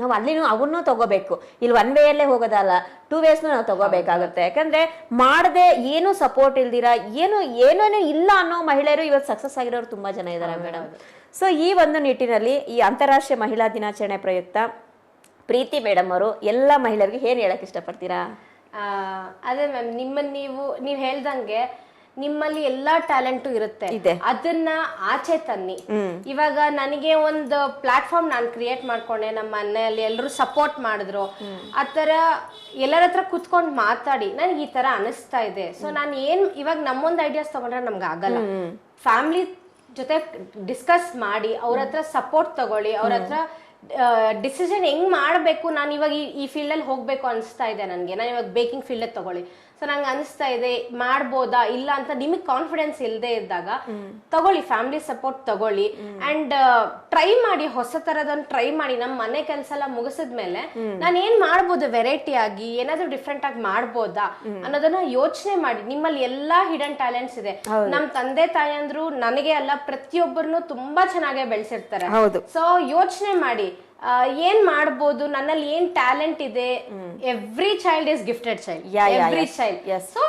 Speaker 1: ನಾವು ಅಲ್ಲಿನೂ ಅವನ್ನೂ ತಗೋಬೇಕು. ಇಲ್ಲಿ ಒನ್ ವೇ ಅಲ್ಲೇ ಹೋಗೋದಲ್ಲ, 2 ways ನಾವು ತಗೋಬೇಕಾಗುತ್ತೆ. ಯಾಕಂದ್ರೆ ಮಾಡದೆ ಏನು ಸಪೋರ್ಟ್ ಇಲ್ದಿರಾ ಏನೇನು ಇಲ್ಲ ಅನ್ನೋ ಮಹಿಳೆಯರು ಇವತ್ತು ಸಕ್ಸಸ್ ಆಗಿರೋರು ತುಂಬಾ ಜನ ಇದ್ದಾರೆ ಮೇಡಮ್. ಸೊ ಈ ಒಂದು ನಿಟ್ಟಿನಲ್ಲಿ ಈ ಅಂತಾರಾಷ್ಟ್ರೀಯ ಮಹಿಳಾ ದಿನಾಚರಣೆ ಪ್ರಯುಕ್ತ ಪ್ರೀತಿ ಮೇಡಮ್ ಅವರು ಎಲ್ಲ ಮಹಿಳೆಯರಿಗೆ ಏನ್ ಹೇಳಕ್ ಇಷ್ಟಪಡ್ತೀರಾ?
Speaker 2: ಅದೇ ಮ್ಯಾಮ್, ನೀವ್ ಹೇಳ್ದಂಗೆ ನಿಮ್ಮಲ್ಲಿ ಎಲ್ಲಾ ಟ್ಯಾಲೆಂಟು ಇರುತ್ತೆ, ಅದನ್ನ ಆಚೆ ತನ್ನಿ. ಇವಾಗ ನನಗೆ ಒಂದು ಪ್ಲಾಟ್ಫಾರ್ಮ್ ನಾನು ಕ್ರಿಯೇಟ್ ಮಾಡ್ಕೊಂಡೆ, ನಮ್ಮ ಮನೆಯಲ್ಲಿ ಎಲ್ಲರೂ ಸಪೋರ್ಟ್ ಮಾಡಿದ್ರು. ಆತರ ಎಲ್ಲರ ಹತ್ರ ಕುತ್ಕೊಂಡು ಮಾತಾಡಿ ನನಗೆ ಈ ತರ ಅನಿಸ್ತಾ ಇದೆ. ಸೊ ನಾನು ಇವಾಗ ನಮ್ಮೊಂದು ಐಡಿಯಾಸ್ ತಗೊಂಡ್ರೆ ನಮ್ಗೆ ಆಗಲ್ಲ. ಫ್ಯಾಮಿಲಿ ಜೊತೆ ಡಿಸ್ಕಸ್ ಮಾಡಿ ಅವ್ರ ಹತ್ರ ಸಪೋರ್ಟ್ ತಗೊಳ್ಳಿ, ಅವ್ರ ಹತ್ರ ಡಿಸಿಷನ್ ಹೆಂಗ್ ಮಾಡ್ಬೇಕು. ನಾನು ಇವಾಗ ಈ ಫೀಲ್ಡ್ ಅಲ್ಲಿ ಹೋಗ್ಬೇಕು ಅನಿಸ್ತಾ ಇದೆ ನನಗೆ, ನಾನು ಇವಾಗ ಬೇಕಿಂಗ್ ಫೀಲ್ಡ್ ತಗೊಳ್ಳಿ, ಸೊ ನಂಗೆ ಅನಿಸ್ತಾ ಇದೆ ಮಾಡ್ಬೋದಾ ಇಲ್ಲ ಅಂತ ನಿಮಗೆ ಕಾನ್ಫಿಡೆನ್ಸ್ ಇಲ್ಲದೆ ಇದ್ದಾಗ ತಗೊಳ್ಳಿ, ಫ್ಯಾಮಿಲಿ ಸಪೋರ್ಟ್ ತಗೊಳ್ಳಿ ಅಂಡ್ ಟ್ರೈ ಮಾಡಿ, ಹೊಸ ತರದೊಂದು ಟ್ರೈ ಮಾಡಿ. ನಮ್ಮ ಮನೆ ಕೆಲಸ ಎಲ್ಲ ಮುಗಿಸಿದ್ಮೇಲೆ ನಾನು ಏನ್ ಮಾಡ್ಬೋದು, ವೆರೈಟಿ ಆಗಿ ಏನಾದ್ರೂ ಡಿಫ್ರೆಂಟ್ ಆಗಿ ಮಾಡ್ಬೋದಾ ಅನ್ನೋದನ್ನ ಯೋಚನೆ ಮಾಡಿ. ನಿಮ್ಮಲ್ಲಿ ಎಲ್ಲಾ ಹಿಡನ್ ಟ್ಯಾಲೆಂಟ್ಸ್ ಇದೆ. ನಮ್ ತಂದೆ ತಾಯಿ ಅಂದ್ರು ನನಗೆ ಅಲ್ಲ, ಪ್ರತಿಯೊಬ್ಬರನ್ನು ತುಂಬಾ ಚೆನ್ನಾಗಿ ಬೆಳೆಸಿರ್ತಾರೆ. ಸೊ ಯೋಚನೆ ಮಾಡಿ ಏನ್ ಮಾಡ್ಬೋದು, ನನ್ನಲ್ಲಿ ಏನ್ ಟ್ಯಾಲೆಂಟ್ ಇದೆ. Every child is gifted child, every child. So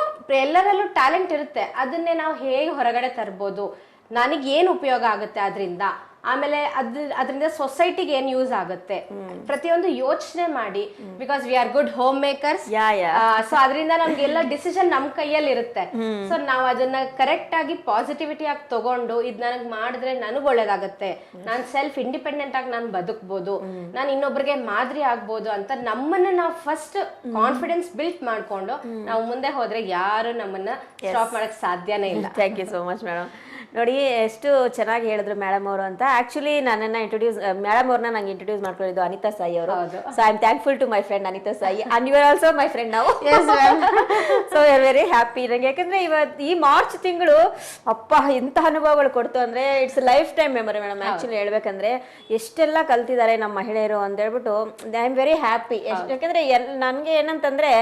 Speaker 2: ಎಲ್ಲರಲ್ಲೂ ಟ್ಯಾಲೆಂಟ್ ಇರುತ್ತೆ, ಅದನ್ನೇ ನಾವು ಹೇಗೆ ಹೊರಗಡೆ ತರ್ಬೋದು, ನನಗೆ ಏನ್ ಉಪಯೋಗ ಆಗುತ್ತೆ ಅದರಿಂದ, ಆಮೇಲೆ ಅದರಿಂದ ಸೊಸೈಟಿಗೆ ಏನ್ ಯೂಸ್ ಆಗುತ್ತೆ, ಪ್ರತಿಯೊಂದು ಯೋಚನೆ ಮಾಡಿ. Because we are good home makers. So ಅದರಿಂದ ನಮ್ಗೆಲ್ಲ ಡಿಸಿಷನ್ ನಮ್ ಕೈಯಲ್ಲಿ ಇರುತ್ತೆ. ಸೊ ನಾವ್ ಅದನ್ನ ಕರೆಕ್ಟ್ ಆಗಿ ಪಾಸಿಟಿವಿಟಿ ಆಗಿ ತಗೊಂಡು ಇದ್ ನನಗ್ ಮಾಡಿದ್ರೆ ನನಗ್ ಒಳ್ಳೇದಾಗತ್ತೆ, ನಾನ್ ಸೆಲ್ಫ್ ಇಂಡಿಪೆಂಡೆಂಟ್ ಆಗಿ ನಾನು ಬದುಕ್ಬೋದು, ನಾನು ಇನ್ನೊಬ್ರಿಗೆ ಮಾದರಿ ಆಗ್ಬೋದು ಅಂತ ನಮ್ಮನ್ನ ನಾವು ಫಸ್ಟ್ ಕಾನ್ಫಿಡೆನ್ಸ್ ಬಿಲ್ಟ್ ಮಾಡ್ಕೊಂಡು ನಾವು ಮುಂದೆ ಹೋದ್ರೆ ಯಾರು ನಮ್ಮನ್ನ ಸ್ಟಾಪ್ ಮಾಡಕ್ ಸಾಧ್ಯನೇ ಇಲ್ಲ.
Speaker 1: Thank you so much madam. ನೋಡಿ ಎಷ್ಟು ಚೆನ್ನಾಗಿ ಹೇಳಿದ್ರು ಮೇಡಮ್ ಅವರು ಅಂತ. ಆಕ್ಚುಲಿ ನನ್ನನ್ನ ಮೇಡಮ್ ಅವ್ರನ್ನ ನಂಗೆ ಇಂಟ್ರೊಡ್ಯೂಸ್ ಮಾಡ್ಕೊಂಡಿದ್ದು ಅನಿತಾ ಸಾಯಿ ಅವರು. So I am thankful to my friend Anitha Sai and you are also my friend ನಾವು. So I are very happy ನಂಗೆ, ಯಾಕಂದ್ರೆ ಇವತ್ತು ಈ ಮಾರ್ಚ್ ತಿಂಗಳು ಅಪ್ಪ ಎಂತ ಅನುಭವಗಳು ಕೊಡ್ತು ಅಂದ್ರೆ it's life time memory madam. Actually ಹೇಳ್ಬೇಕಂದ್ರೆ ಎಷ್ಟೆಲ್ಲ ಕಲ್ತಿದ್ದಾರೆ ನಮ್ಮ ಮಹಿಳೆಯರು ಅಂತ ಹೇಳ್ಬಿಟ್ಟು ಐ ಆಮ್ ವೆರಿ ಹ್ಯಾಪಿ. ಯಾಕಂದ್ರೆ ನನ್ಗೆ ಏನಂತಂದ್ರೆ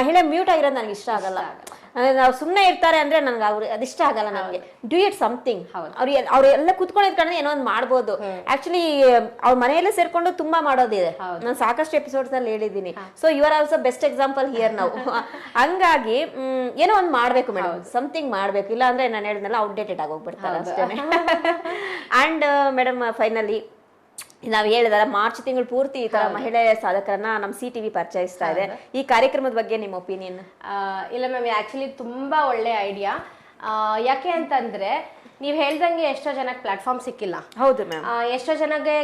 Speaker 1: ಮಹಿಳೆ ಮ್ಯೂಟ್ ಆಗಿರೋದು ನನಗೆ ಇಷ್ಟ ಆಗಲ್ಲ. ನಾವು ಸುಮ್ಮನೆ ಇರ್ತಾರೆ ಅಂದ್ರೆ ನನ್ಗೆ ಅವ್ರು ಅದಿಷ್ಟ ಆಗಲ್ಲ. ನನಗೆ ಡೂ ಇಟ್ ಸಮಥಿಂಗ್. ಅವ್ರು ಎಲ್ಲ ಕುತ್ಕೊಂಡಿದ್ಕೊಂಡ್ರೆ ಏನೋ ಒಂದು ಮಾಡ್ಬೋದು. ಆಕ್ಚುಲಿ ಅವ್ರ ಮನೆಯಲ್ಲೇ ಸೇರ್ಕೊಂಡು ತುಂಬಾ ಮಾಡೋದಿದೆ. ನಾನು ಸಾಕಷ್ಟು ಎಪಿಸೋಡ್ಸ್ ಅಲ್ಲಿ ಹೇಳಿದ್ದೀನಿ. So you are also best example here ನಾವು. ಹಂಗಾಗಿ ಏನೋ ಒಂದು ಮಾಡ್ಬೇಕು ಮೇಡಮ್, ಸಮಥಿಂಗ್ ಮಾಡ್ಬೇಕು. ಇಲ್ಲ ಅಂದ್ರೆ ನಾನು ಹೇಳಿದ್ನಲ್ಲ ಔಟ್ಡೇಟೆಡ್ ಆಗಿ ಹೋಗ್ಬಿಡ್ತಾರೆ ಅಷ್ಟೇ. ಅಂಡ್ ಮೇಡಮ್ ಫೈನಲಿ ನಾವ್ ಹೇಳಿದಾರ ಮಾರ್ಚ್ ತಿಂಗಳು ಪೂರ್ತಿ ಈ ತರ ಮಹಿಳೆ ಸಾಧಕರನ್ನ ನಮ್ CTV ಪರಿಚಯಿಸ್ತಾ ಇದೆ. ಈ ಕಾರ್ಯಕ್ರಮದ ಬಗ್ಗೆ ನಿಮ್ಮ ಒಪಿನಿಯನ್?
Speaker 2: ಇಲ್ಲ ಮ್ಯಾಮ್, ಆಕ್ಚುಲಿ ತುಂಬಾ ಒಳ್ಳೆ ಐಡಿಯಾ. ಯಾಕೆ ಅಂತಂದ್ರೆ ನೀವ್ ಹೇಳ್ದಂಗೆ ಎಷ್ಟೋ ಜನಕ್ಕೆ ಪ್ಲಾಟ್ಫಾರ್ಮ್ ಸಿಕ್ಕಿಲ್ಲ.
Speaker 1: ಹೌದು ಮ್ಯಾಮ್.
Speaker 2: ಎಷ್ಟೋ ಜನಗೆ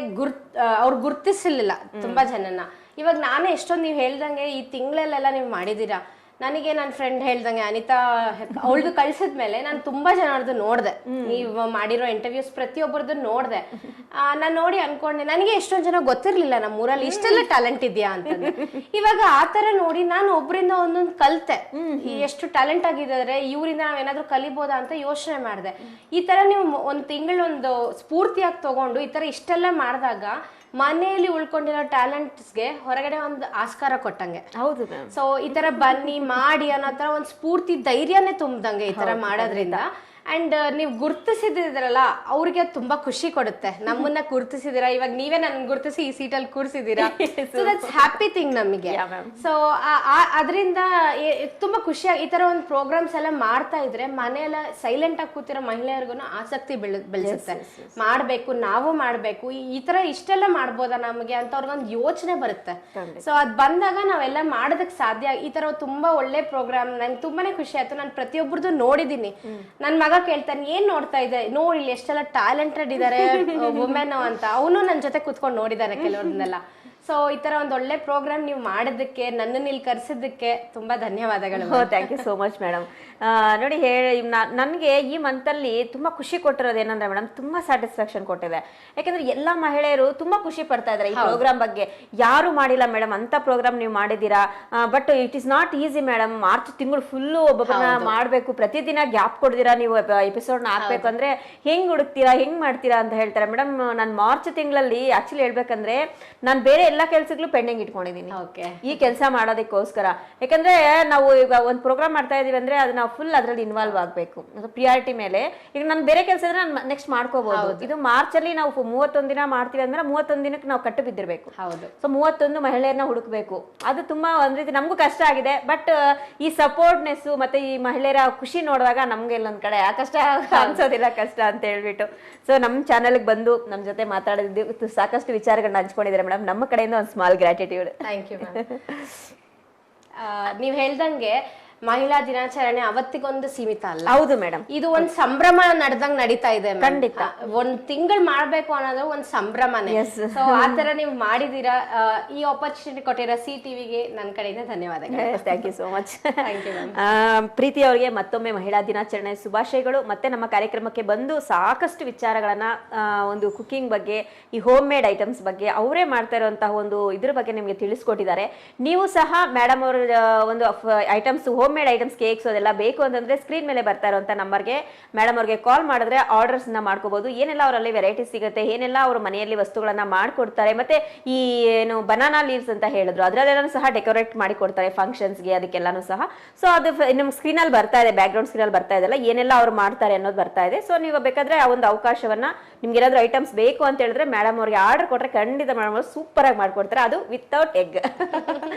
Speaker 2: ಅವ್ರು ಗುರ್ತಿಸಿರ್ಲಿಲ್ಲ ತುಂಬಾ ಜನನ. ಇವಾಗ ನಾನೇ ಎಷ್ಟೊಂದು ನೀವ್ ಹೇಳ್ದಂಗೆ ಈ ತಿಂಗಳಲ್ಲೆಲ್ಲ ನೀವು ಮಾಡಿದೀರಾ. ನನಗೆ ನನ್ನ ಫ್ರೆಂಡ್ ಹೇಳ್ದಂಗೆ ಅನಿತಾ ಅವಳದು ಕಳ್ಸಿದ್ಮೇಲೆ ನಾನು ತುಂಬಾ ಜನರದ್ದು ನೋಡ್ದೆ, ನೀವು ಮಾಡಿರೋ ಇಂಟರ್ವ್ಯೂಸ್ ಪ್ರತಿಯೊಬ್ಬರದ್ದು ನೋಡ್ದೆ. ನಾನು ನೋಡಿ ಅನ್ಕೊಂಡೆ ನನಗೆ ಎಷ್ಟೊಂದ್ ಜನ ಗೊತ್ತಿರ್ಲಿಲ್ಲ ನಮ್ಮ ಊರಲ್ಲಿ ಇಷ್ಟೆಲ್ಲ ಟ್ಯಾಲೆಂಟ್ ಇದೆಯಾ ಅಂತ. ಇವಾಗ ಆತರ ನೋಡಿ ನಾನು ಒಬ್ರಿಂದ ಒಂದೊಂದು ಕಲ್ತೆ, ಎಷ್ಟು ಟ್ಯಾಲೆಂಟ್ ಆಗಿದ್ದಾರೆ ಇವರಿಂದ ನಾವೇನಾದ್ರೂ ಕಲಿಬೋದಾ ಅಂತ ಯೋಚನೆ ಮಾಡಿದೆ. ಈ ತರ ನೀವು ಒಂದ್ ತಿಂಗಳೊಂದು ಸ್ಫೂರ್ತಿಯಾಗಿ ತಗೊಂಡು ಈ ತರ ಇಷ್ಟೆಲ್ಲ ಮಾಡಿದಾಗ ಮನೆಯಲ್ಲಿ ಉಳ್ಕೊಂಡಿರೋ ಟ್ಯಾಲೆಂಟ್ಸ್ಗೆ ಹೊರಗಡೆ ಒಂದು ಆಸ್ಕಾರ ಕೊಟ್ಟಂಗೆ.
Speaker 1: ಹೌದು.
Speaker 2: ಸೊ ಈ ತರ ಬನ್ನಿ ಮಾಡಿ ಅನ್ನೋ ತರ ಒಂದು ಸ್ಫೂರ್ತಿ ಧೈರ್ಯನೇ ತುಂಬ್ದಂಗೆ ಈ ತರ ಮಾಡೋದ್ರಿಂದ. ಅಂಡ್ ನೀವು ಗುರ್ತಿಸಿದಿರಲ್ಲ ಅವ್ರಿಗೆ ತುಂಬಾ ಖುಷಿ ಕೊಡುತ್ತೆ. ನಮ್ಮನ್ನ ಗುರ್ತಿಸಿದಿರಾ, ಇವಾಗ ನೀವೇ ನನ್ ಗುರ್ತಿಸಿ ಈ ಸೀಟಲ್ಲಿ ಕೂರ್ಸಿದೀರಾ. ಸೊ ದಟ್ಸ್ ಹ್ಯಾಪಿ ಥಿಂಗ್ ನಮಗೆ. ಸೊ ಅದರಿಂದ ತುಂಬಾ ಖುಷಿಯಾಗಿ ಈ ತರ ಒಂದು ಪ್ರೋಗ್ರಾಮ್ಸ್ ಎಲ್ಲ ಮಾಡ್ತಾ ಇದ್ರೆ ಮನೆಯೆಲ್ಲ ಸೈಲೆಂಟ್ ಆಗಿ ಕೂತಿರೋ ಮಹಿಳೆಯರಿಗೂ ಆಸಕ್ತಿ ಬೆಳೆಸುತ್ತೆ. ಮಾಡ್ಬೇಕು, ನಾವು ಮಾಡ್ಬೇಕು, ಈ ತರ ಇಷ್ಟೆಲ್ಲ ಮಾಡ್ಬೋದಾ ನಮಗೆ ಅಂತ ಅವ್ರಿಗೊಂದು ಯೋಚನೆ ಬರುತ್ತೆ. ಸೊ ಅದ್ ಬಂದಾಗ ನಾವೆಲ್ಲ ಮಾಡೋದಕ್ಕೆ ಸಾಧ್ಯ. ಈ ತರ ತುಂಬಾ ಒಳ್ಳೆ ಪ್ರೋಗ್ರಾಮ್ ನಂಗೆ ತುಂಬಾನೇ ಖುಷಿ ಆಯ್ತು. ನಾನು ಪ್ರತಿಯೊಬ್ಬರದ್ದು ನೋಡಿದೀನಿ. ನನ್ ಮಗ ಕೇಳ್ತಾನೆ ಏನ್ ನೋಡ್ತಾ ಇದೆ, ನೋಡಿ ಇಲ್ಲಿ ಎಷ್ಟೆಲ್ಲ ಟ್ಯಾಲೆಂಟೆಡ್ ಇದಾರೆ ವುಮೆನ್ ಅಂತ. ಅವನು ನನ್ನ ಜೊತೆ ಕುತ್ಕೊಂಡು ನೋಡಿದಾನೆ ಕೆಲವ್ರನ್ನೆಲ್ಲ. ಸೊ ಈ ತರ ಒಂದ್ ಒಳ್ಳೆ ಪ್ರೋಗ್ರಾಮ್ ನೀವು ಮಾಡೋದಕ್ಕೆ, ನನ್ನನ್ನು ಇಲ್ಲಿ ಕರೆಸಿದ್ದಕ್ಕೆ ತುಂಬಾ ಧನ್ಯವಾದಗಳು.
Speaker 1: Thank you so much madam. ನೋಡಿ ನನಗೆ ಈ ಮಂತಲ್ಲಿ ತುಂಬಾ ಖುಷಿ ಕೊಟ್ಟಿರೋದು ಏನಂದ್ರೆ ಮೇಡಮ್, ತುಂಬಾ ಸ್ಯಾಟಿಸ್ಫ್ಯಾಕ್ಷನ್ ಕೊಟ್ಟಿದೆ. ಯಾಕಂದ್ರೆ ಎಲ್ಲಾ ಮಹಿಳೆಯರು ತುಂಬಾ ಖುಷಿ ಪಡ್ತಾ ಇದಾರೆ ಈ ಪ್ರೋಗ್ರಾಮ್ ಬಗ್ಗೆ. ಯಾರು ಮಾಡಿಲ್ಲ ಮೇಡಮ್ ಅಂತ ಪ್ರೋಗ್ರಾಮ್ ನೀವು ಮಾಡಿದೀರಾ. But it is not easy madam. March ತಿಂಗಳು ಫುಲ್ಲು ಒಬ್ಬೊಬ್ಬರನ್ನ ಮಾಡ್ಬೇಕು, ಪ್ರತಿದಿನ ಗ್ಯಾಪ್ ಕೊಡ್ದಿರಾ ನೀವು ಎಪಿಸೋಡ್ ನ ಹಾಕ್ಬೇಕು ಅಂದ್ರೆ ಹೆಂಗ್ ಹುಡುಕ್ತೀರಾ, ಹೆಂಗ್ ಮಾಡ್ತೀರಾ ಅಂತ ಹೇಳ್ತಾರೆ ಮೇಡಮ್. ನಾನು ಮಾರ್ಚ್ ತಿಂಗಳಲ್ಲಿ ಆಕ್ಚುಲಿ ಹೇಳ್ಬೇಕಂದ್ರೆ ನಾನು ಬೇರೆ ಎಲ್ಲಾ ಕೆಲ್ಸಗಳು ಪೆಂಡಿಂಗ್ ಇಟ್ಕೊಂಡಿದೀನಿ ಈ ಕೆಲಸ ಮಾಡೋದಕ್ಕೋಸ್ಕರ. ಯಾಕಂದ್ರೆ ನಾವು ಈಗ ಒಂದ್ ಪ್ರೋಗ್ರಾಮ್ ಮಾಡ್ತಾ ಇದೀವಿ ಅಂದ್ರೆ ಅದನ್ನ ಫುಲ್ ಅದ್ರಲ್ಲಿ ಇನ್ವಾಲ್ವ್ ಆಗ್ಬೇಕು ಪ್ರಿಯಾರಿಟಿ ಮೇಲೆ. ಈಗ ನಾನು ಬೇರೆ ಕೆಲಸ ಇದ್ರೆ ನಾನು ನೆಕ್ಸ್ಟ್ ಮಾಡ್ಕೋಬಹುದು. ಇದು ಮಾರ್ಚ್ ಅಲ್ಲಿ ನಾವು 31 ದಿನ ಮಾಡ್ತೀವಿ ಅಂದ್ರೆ 31 ದಿನಕ್ಕೆ ನಾವು ಕಟ್ಟು ಬಿದ್ದಿರ್ಬೇಕು. ಸೊ 31 ಮಹಿಳೆಯರನ್ನ ಹುಡುಕ್ಬೇಕು. ಅದು ತುಂಬಾ ಒಂದ್ ರೀತಿ ನಮಗೂ ಕಷ್ಟ ಆಗಿದೆ. ಬಟ್ ಈ ಸಪೋರ್ಟ್ನೆಸ್ ಮತ್ತೆ ಈ ಮಹಿಳೆಯರ ಖುಷಿ ನೋಡುವಾಗ ನಮ್ಗೆ ಎಲ್ಲೊಂದ್ ಕಡೆ ಆ ಕಷ್ಟ ಅನ್ಸೋದಿಲ್ಲ ಕಷ್ಟ ಅಂತ ಹೇಳ್ಬಿಟ್ಟು. ಸೊ ನಮ್ ಚಾನೆಲ್ಗೆ ಬಂದು ನಮ್ ಜೊತೆ ಮಾತಾಡಿದ್ದು ಸಾಕಷ್ಟು ವಿಚಾರಗಳನ್ನ ಹಂಚ್ಕೊಂಡಿದ್ದಾರೆ ಮೇಡಮ್. ನಮ್ಮ ಕಡೆಯಿಂದ ಒಂದು ಸ್ಮಾಲ್ ಗ್ರಾಟಿಟ್ಯೂಡ್.
Speaker 2: Thank you. ನೀವ್ ಹೇಳ್ದಂಗೆ ಮಹಿಳಾ ದಿನಾಚರಣೆ ಅವತ್ತಿಗೊಂದು ಸೀಮಿತ ಅಲ್ಲ.
Speaker 1: ಹೌದು ಮೇಡಮ್,
Speaker 2: ಇದು ಒಂದ್ ಸಂಭ್ರಮ ನಡೆದಂಗ್ ನಡೀತಾ ಇದೆ.
Speaker 1: ಖಂಡಿತ
Speaker 2: ಒಂದ್ ತಿಂಗಳು ಮಾಡ್ಬೇಕು ಅನ್ನೋದು ಒಂದ್ ಸಂಭ್ರಮನೇ. ಸೊ ಆತರ ನೀವು ಮಾಡಿದೀರಾ. ಈ ಆಪರ್ಚುನಿಟಿ ಕೊಟ್ಟಿರೋ CTVಗೆ ನನ್ನ ಕಡೆಯಿಂದ ಧನ್ಯವಾದಗಳು.
Speaker 1: Thank you so much.
Speaker 2: Thank you.
Speaker 1: Preethi ಅವರಿಗೆ ಮತ್ತೊಮ್ಮೆ ಮಹಿಳಾ ದಿನಾಚರಣೆ ಶುಭಾಶಯಗಳು. ಮತ್ತೆ ನಮ್ಮ ಕಾರ್ಯಕ್ರಮಕ್ಕೆ ಬಂದು ಸಾಕಷ್ಟು ವಿಚಾರಗಳನ್ನ ಒಂದು ಕುಕಿಂಗ್ ಬಗ್ಗೆ, ಈ ಹೋಮ್ ಮೇಡ್ ಐಟಮ್ಸ್ ಬಗ್ಗೆ, ಅವರೇ ಮಾಡ್ತಾ ಇರುವಂತಹ ಒಂದು ಇದ್ರ ಬಗ್ಗೆ ನಿಮ್ಗೆ ತಿಳಿಸ್ಕೊಟ್ಟಿದ್ದಾರೆ. ನೀವು ಸಹ ಮೇಡಮ್ ಅವರ ಒಂದು items home home made items cakes ಅದೆಲ್ಲ ಬೇಕು ಅಂತಂದ್ರೆ ಸ್ಕ್ರೀನ್ ಮೇಲೆ ಬರ್ತಾ ಇರುವಂತ ನಂಬರ್ಗೆ ಮೇಡಮ್ ಅವ್ರಿಗೆ ಕಾಲ್ ಮಾಡಿದ್ರೆ ಆರ್ಡರ್ಸ್ ನ ಮಾಡ್ಕೋಬಹುದು. ಏನೆಲ್ಲ ಅವರಲ್ಲಿ ವೆರೈಟೀಸ್ ಸಿಗುತ್ತೆ, ಏನೆಲ್ಲ ಅವ್ರ ಮನೆಯಲ್ಲಿ ವಸ್ತುಗಳನ್ನ ಮಾಡ್ಕೊಡ್ತಾರೆ, ಮತ್ತೆ ಈ ಏನು ಬನಾನಾ ಲೀವ್ಸ್ ಅಂತ ಹೇಳಿದ್ರು ಅದರಲ್ಲೆಲ್ಲ ಸಹ ಡೆಕೋರೇಟ್ ಮಾಡಿ ಕೊಡ್ತಾರೆ ಫಂಕ್ಷನ್ಸ್ಗೆ, ಅದಕ್ಕೆಲ್ಲಾನು ಸಹ. ಸೊ ಅದು ನಿಮ್ ಸ್ಕ್ರೀನ್ ಅಲ್ಲಿ ಬರ್ತಾ ಇದೆ, ಬ್ಯಾಕ್ ಗ್ರೌಂಡ್ ಸ್ಕ್ರೀನ್ ಅಲ್ಲಿ ಬರ್ತಾ ಇದೆಲ್ಲ ಏನೆಲ್ಲ ಅವ್ರು ಮಾಡ್ತಾರೆ ಅನ್ನೋದು ಬರ್ತಾ ಇದೆ. ಸೊ ನೀವು ಬೇಕಾದ್ರೆ ಆ ಒಂದು ಅವಕಾಶವನ್ನ ನಿಮ್ಗೆ ಏನಾದ್ರು ಐಟಮ್ಸ್ ಬೇಕು ಅಂತ ಹೇಳಿದ್ರೆ ಮೇಡಮ್ ಅವ್ರಿಗೆ ಆರ್ಡರ್ ಕೊಟ್ರೆ ಖಂಡಿತ ಮೇಡಮ್ ಅವರು ಸೂಪರ್ ಆಗಿ ಮಾಡ್ಕೊಡ್ತಾರೆ. ಅದು ವಿತೌಟ್ ಎಗ್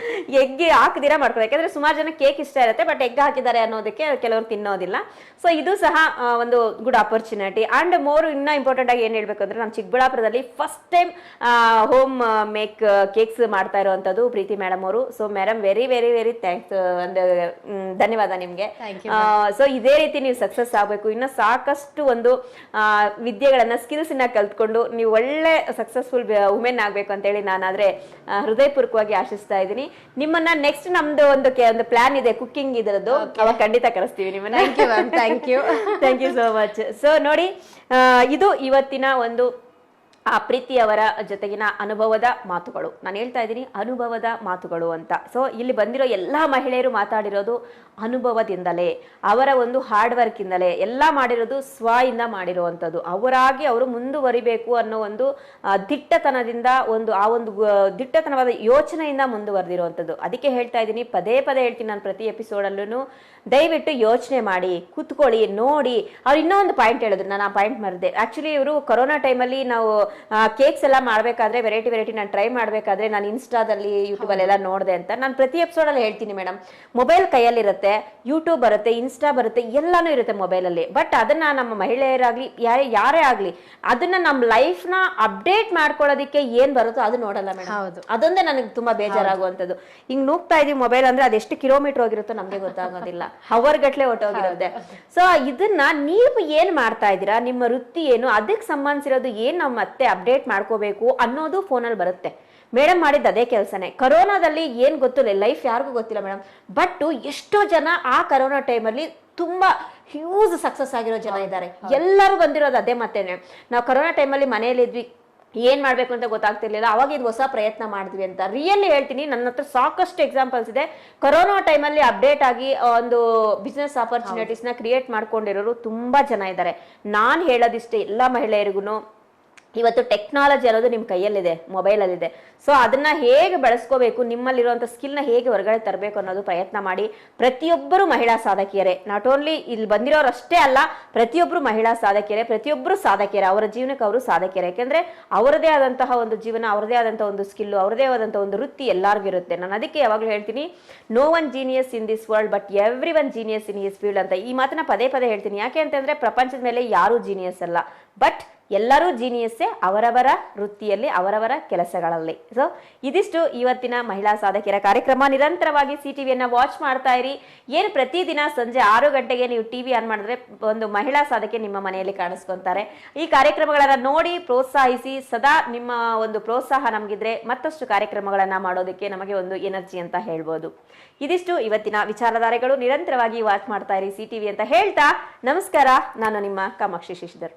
Speaker 1: ಹಾಕದಿರಾ ಮಾಡ್ಕೊಡ್ತಾರೆ. ಯಾಕಂದ್ರೆ ಸುಮಾರು ಜನ ಕೇಕ್ ಇಷ್ಟ ಇರುತ್ತೆ, ಬಟ್ ಎಗ್ ಹಾಕಿದ್ದಾರೆ ಅನ್ನೋದಕ್ಕೆ ಕೆಲವರು ತಿನ್ನೋದಿಲ್ಲ. ಸೊ ಇದು ಸಹ ಒಂದು ಗುಡ್ ಆಪರ್ಚುನಿಟಿ. ಅಂಡ್ ಮೋರ್ ಇನ್ನ ಇಂಪಾರ್ಟೆಂಟ್ ಆಗಿ ಏನ್ ಹೇಳ್ಬೇಕು ಅಂದ್ರೆ ನಮ್ಮ ಚಿಕ್ಕಬಳ್ಳಾಪುರದಲ್ಲಿ first time home make cakes ಮಾಡ್ತಾ ಇರುವಂತದ್ದು ಪ್ರೀತಿ ಮೇಡಮ್ ಅವರು. So madam very very very thanks, ಒಂದು ಧನ್ಯವಾದ ನಿಮ್ಗೆ. ಸೊ ಇದೇ ರೀತಿ ನೀವು ಸಕ್ಸಸ್ ಆಗ್ಬೇಕು, ಇನ್ನು ಸಾಕಷ್ಟು ಒಂದು ವಿದ್ಯೆಗಳನ್ನ ಸ್ಕಿಲ್ಸ್ ನ ಕಲ್ತ್ಕೊಂಡು ನೀವು ಒಳ್ಳೆ ಸಕ್ಸಸ್ಫುಲ್ ವುಮೆನ್ ಆಗ್ಬೇಕು ಅಂತ ಹೇಳಿ ನಾನಾದ್ರೆ ಹೃದಯಪೂರ್ವಕವಾಗಿ ಆಶಿಸ್ತಾ ಇದ್ದೀನಿ. ನಿಮ್ಮನ್ನ ನೆಕ್ಸ್ಟ್ ನಮ್ದು ಒಂದು ಪ್ಲಾನ್ ಇದೆ ಕುಕಿಂಗ್ ಇದರದ್ದು, ಅವಾಗ ಖಂಡಿತ ಕರೆಸ್ತೀವಿ ನಿಮ್ಮನ್ನ.
Speaker 2: Thank you
Speaker 1: so much. So ನೋಡಿ, ಇದು ಇವತ್ತಿನ ಒಂದು ಆ ಪ್ರೀತಿಯವರ ಜೊತೆಗಿನ ಅನುಭವದ ಮಾತುಗಳು. ನಾನು ಹೇಳ್ತಾ ಇದ್ದೀನಿ ಅನುಭವದ ಮಾತುಗಳು ಅಂತ. ಸೊ ಇಲ್ಲಿ ಬಂದಿರೋ ಎಲ್ಲಾ ಮಹಿಳೆಯರು ಮಾತಾಡಿರೋದು ಅನುಭವದಿಂದಲೇ, ಅವರ ಒಂದು ಹಾರ್ಡ್ ವರ್ಕ್ ಇಂದಲೇ ಎಲ್ಲ ಮಾಡಿರೋದು, ಇಂದ ಮಾಡಿರುವಂಥದ್ದು. ಅವರಾಗಿ ಅವರು ಮುಂದುವರಿಬೇಕು ಅನ್ನೋ ಒಂದು ದಿಟ್ಟತನದಿಂದ ಆ ಒಂದು ದಿಟ್ಟತನವಾದ ಯೋಚನೆಯಿಂದ ಮುಂದುವರೆದಿರುವಂಥದ್ದು. ಅದಕ್ಕೆ ಹೇಳ್ತಾ ಇದ್ದೀನಿ, ಪದೇ ಪದೇ ಹೇಳ್ತೀನಿ ನಾನು ಪ್ರತಿ ಎಪಿಸೋಡಲ್ಲೂ, ದಯವಿಟ್ಟು ಯೋಚನೆ ಮಾಡಿ, ಕೂತ್ಕೊಳ್ಳಿ, ನೋಡಿ. ಅವ್ರು ಇನ್ನೂ ಒಂದು ಪಾಯಿಂಟ್ ಹೇಳಿದ್ರು, ನಾನು ಆ ಪಾಯಿಂಟ್ ಮರೆದೆ. ಆಕ್ಚುಲಿ ಇವರು ಕೊರೋನಾ ಟೈಮಲ್ಲಿ ನಾವು ಕೇಕ್ಸ್ ಎಲ್ಲ ಮಾಡಬೇಕಾದ್ರೆ ವೆರೈಟಿ ನಾನು ಟ್ರೈ ಮಾಡಬೇಕಾದ್ರೆ ನಾನು ಇನ್ಸ್ಟಾದಲ್ಲಿ ಯೂಟ್ಯೂಬಲ್ಲಿ ಎಲ್ಲ ನೋಡಿದೆ ಅಂತ ನಾನು ಪ್ರತಿ ಎಪಿಸೋಡಲ್ಲಿ ಹೇಳ್ತೀನಿ ಮೇಡಮ್, ಮೊಬೈಲ್ ಕೈಯಲ್ಲಿರುತ್ತೆ, ಯೂಟ್ಯೂಬ್ ಬರುತ್ತೆ, ಇನ್ಸ್ಟಾ ಬರುತ್ತೆ, ಎಲ್ಲಾನು ಇರುತ್ತೆ ಮೊಬೈಲಲ್ಲಿ. ಬಟ್ ಅದನ್ನ ನಮ್ಮ ಮಹಿಳೆಯರಾಗ್ಲಿ ಯಾರೇ ಆಗ್ಲಿ ಅದನ್ನ ನಮ್ಮ ಲೈಫ್ ನ ಅಪ್ಡೇಟ್ ಮಾಡ್ಕೊಳ್ಳೋದಕ್ಕೆ ಏನ್ ಬರುತ್ತೋ ಅದು ನೋಡಲ್ಲ ಮೇಡಮ್. ಅದೊಂದೇ ನನಗೆ ತುಂಬಾ ಬೇಜಾರಾಗುವಂಥದ್ದು. ಹಿಂಗ್ ನೂಗ್ತಾ ಇದೀವಿ ಮೊಬೈಲ್ ಅಂದ್ರೆ ಅದೆಷ್ಟು ಕಿಲೋಮೀಟರ್ ಹೋಗಿರುತ್ತೋ ನಮ್ಗೆ ಗೊತ್ತಾಗೋದಿಲ್ಲ, ಹವರ್ ಗಟ್ಲೆ ಹೊಟ್ಟೋಗಿರುತ್ತೆ. ಸೊ ಇದನ್ನ ನೀವು ಏನ್ ಮಾಡ್ತಾ ಇದ್ದೀರಾ, ನಿಮ್ಮ ವೃತ್ತಿ ಏನು, ಅದಕ್ಕೆ ಸಂಬಂಧಿಸಿರೋದು ಏನ್ ನಾವು ಮತ್ತೆ ಅಪ್ಡೇಟ್ ಮಾಡ್ಕೋಬೇಕು ಅನ್ನೋದು ಫೋನಲ್ಲಿ ಬರುತ್ತೆ. ಮೇಡಮ್ ಮಾಡಿದ್ದು ಅದೇ ಕೆಲಸನೇ. ಕರೋನಾದಲ್ಲಿ ಏನ್ ಗೊತ್ತಿಲ್ಲ, ಲೈಫ್ ಯಾರಿಗೂ ಗೊತ್ತಿಲ್ಲ ಮೇಡಮ್. ಬಟ್ ಎಷ್ಟೋ ಜನ ಆ ಕರೋನಾ ಟೈಮಲ್ಲಿ ತುಂಬಾ ಹ್ಯೂಜ್ ಸಕ್ಸಸ್ ಆಗಿರೋ ಜನ ಇದ್ದಾರೆ. ಎಲ್ಲರೂ ಬಂದಿರೋದು ಅದೇ ಮತ್ತೇನೆ. ನಾವು ಕರೋನಾ ಟೈಮಲ್ಲಿ ಮನೆಯಲ್ಲಿ ಇದ್ವಿ, ಏನ್ ಮಾಡ್ಬೇಕು ಅಂತ ಗೊತ್ತಾಗ್ತಿರ್ಲಿಲ್ಲ, ಅವಾಗ ಇದು ಹೊಸ ಪ್ರಯತ್ನ ಮಾಡಿದ್ವಿ ಅಂತ. ರಿಯಲಿ ಹೇಳ್ತೀನಿ, ನನ್ನ ಹತ್ರ ಸಾಕಷ್ಟು ಎಕ್ಸಾಂಪಲ್ಸ್ ಇದೆ. ಕೊರೋನಾ ಟೈಮಲ್ಲಿ ಅಪ್ಡೇಟ್ ಆಗಿ ಒಂದು ಬಿಸ್ನೆಸ್ ಆಪರ್ಚುನಿಟೀಸ್ ನ ಕ್ರಿಯೇಟ್ ಮಾಡ್ಕೊಂಡಿರೋರು ತುಂಬಾ ಜನ ಇದ್ದಾರೆ. ನಾನ್ ಹೇಳೋದಿಷ್ಟೇ ಎಲ್ಲಾ ಮಹಿಳೆಯರಿಗೂ, ಇವತ್ತು ಟೆಕ್ನಾಲಜಿ ಅನ್ನೋದು ನಿಮ್ಮ ಕೈಯಲ್ಲಿದೆ, ಮೊಬೈಲಲ್ಲಿದೆ. ಸೊ ಅದನ್ನ ಹೇಗೆ ಬಳಸ್ಕೋಬೇಕು, ನಿಮ್ಮಲ್ಲಿರುವಂಥ ಸ್ಕಿಲ್ನ ಹೇಗೆ ಹೊರಗಡೆ ತರಬೇಕು ಅನ್ನೋದು ಪ್ರಯತ್ನ ಮಾಡಿ. ಪ್ರತಿಯೊಬ್ಬರು ಮಹಿಳಾ ಸಾಧಕಿಯರೇ, ನಾಟ್ ಓನ್ಲಿ ಇಲ್ಲಿ ಬಂದಿರೋರಷ್ಟೇ ಅಲ್ಲ, ಪ್ರತಿಯೊಬ್ಬರು ಮಹಿಳಾ ಸಾಧಕಿಯರೇ, ಪ್ರತಿಯೊಬ್ಬರು ಸಾಧಕಿಯರೇ, ಅವರ ಜೀವನಕ್ಕೆ ಅವರು ಸಾಧಕಿಯರೇ. ಯಾಕೆಂದ್ರೆ ಅವರದೇ ಆದಂತಹ ಒಂದು ಜೀವನ, ಅವರದೇ ಆದಂತಹ ಒಂದು ಸ್ಕಿಲ್ಲು, ಅವರದೇ ಆದಂತಹ ಒಂದು ವೃತ್ತಿ ಎಲ್ಲರಿಗೂ ಇರುತ್ತೆ. ನಾನು ಅದಕ್ಕೆ ಯಾವಾಗಲೂ ಹೇಳ್ತೀನಿ, no one genius in this world but every one genius in his field ಅಂತ. ಈ ಮಾತನ್ನ ಪದೇ ಪದೇ ಹೇಳ್ತೀನಿ. ಯಾಕೆ ಅಂತಂದ್ರೆ ಪ್ರಪಂಚದ ಮೇಲೆ ಯಾರೂ ಜೀನಿಯಸ್ ಅಲ್ಲ, ಬಟ್ ಎಲ್ಲರೂ ಜೀನಿಯಸ್ಸೇ ಅವರವರ ವೃತ್ತಿಯಲ್ಲಿ, ಅವರವರ ಕೆಲಸಗಳಲ್ಲಿ. ಸೊ ಇದಿಷ್ಟು ಇವತ್ತಿನ ಮಹಿಳಾ ಸಾಧಕಿಯರ ಕಾರ್ಯಕ್ರಮ. ನಿರಂತರವಾಗಿ CTVಯನ್ನ ವಾಚ್ ಮಾಡ್ತಾ ಇರಿ. ಏನು ಪ್ರತಿದಿನ ಸಂಜೆ 6 ಗಂಟೆಗೆ ನೀವು TV ಆನ್ ಮಾಡಿದ್ರೆ ಒಂದು ಮಹಿಳಾ ಸಾಧಕಿ ನಿಮ್ಮ ಮನೆಯಲ್ಲಿ ಕಾಣಿಸ್ಕೊಂತಾರೆ. ಈ ಕಾರ್ಯಕ್ರಮಗಳನ್ನ ನೋಡಿ ಪ್ರೋತ್ಸಾಹಿಸಿ. ಸದಾ ನಿಮ್ಮ ಒಂದು ಪ್ರೋತ್ಸಾಹ ನಮಗಿದ್ರೆ ಮತ್ತಷ್ಟು ಕಾರ್ಯಕ್ರಮಗಳನ್ನ ಮಾಡೋದಕ್ಕೆ ನಮಗೆ ಒಂದು ಎನರ್ಜಿ ಅಂತ ಹೇಳ್ಬೋದು. ಇದಿಷ್ಟು ಇವತ್ತಿನ ವಿಚಾರಧಾರೆಗಳು. ನಿರಂತರವಾಗಿ ವಾಚ್ ಮಾಡ್ತಾ ಇರಿ CTV ಅಂತ ಹೇಳ್ತಾ ನಮಸ್ಕಾರ. ನಾನು ನಿಮ್ಮ ಕಾಮಾಕ್ಷಿ ಶಶಿಧರ್.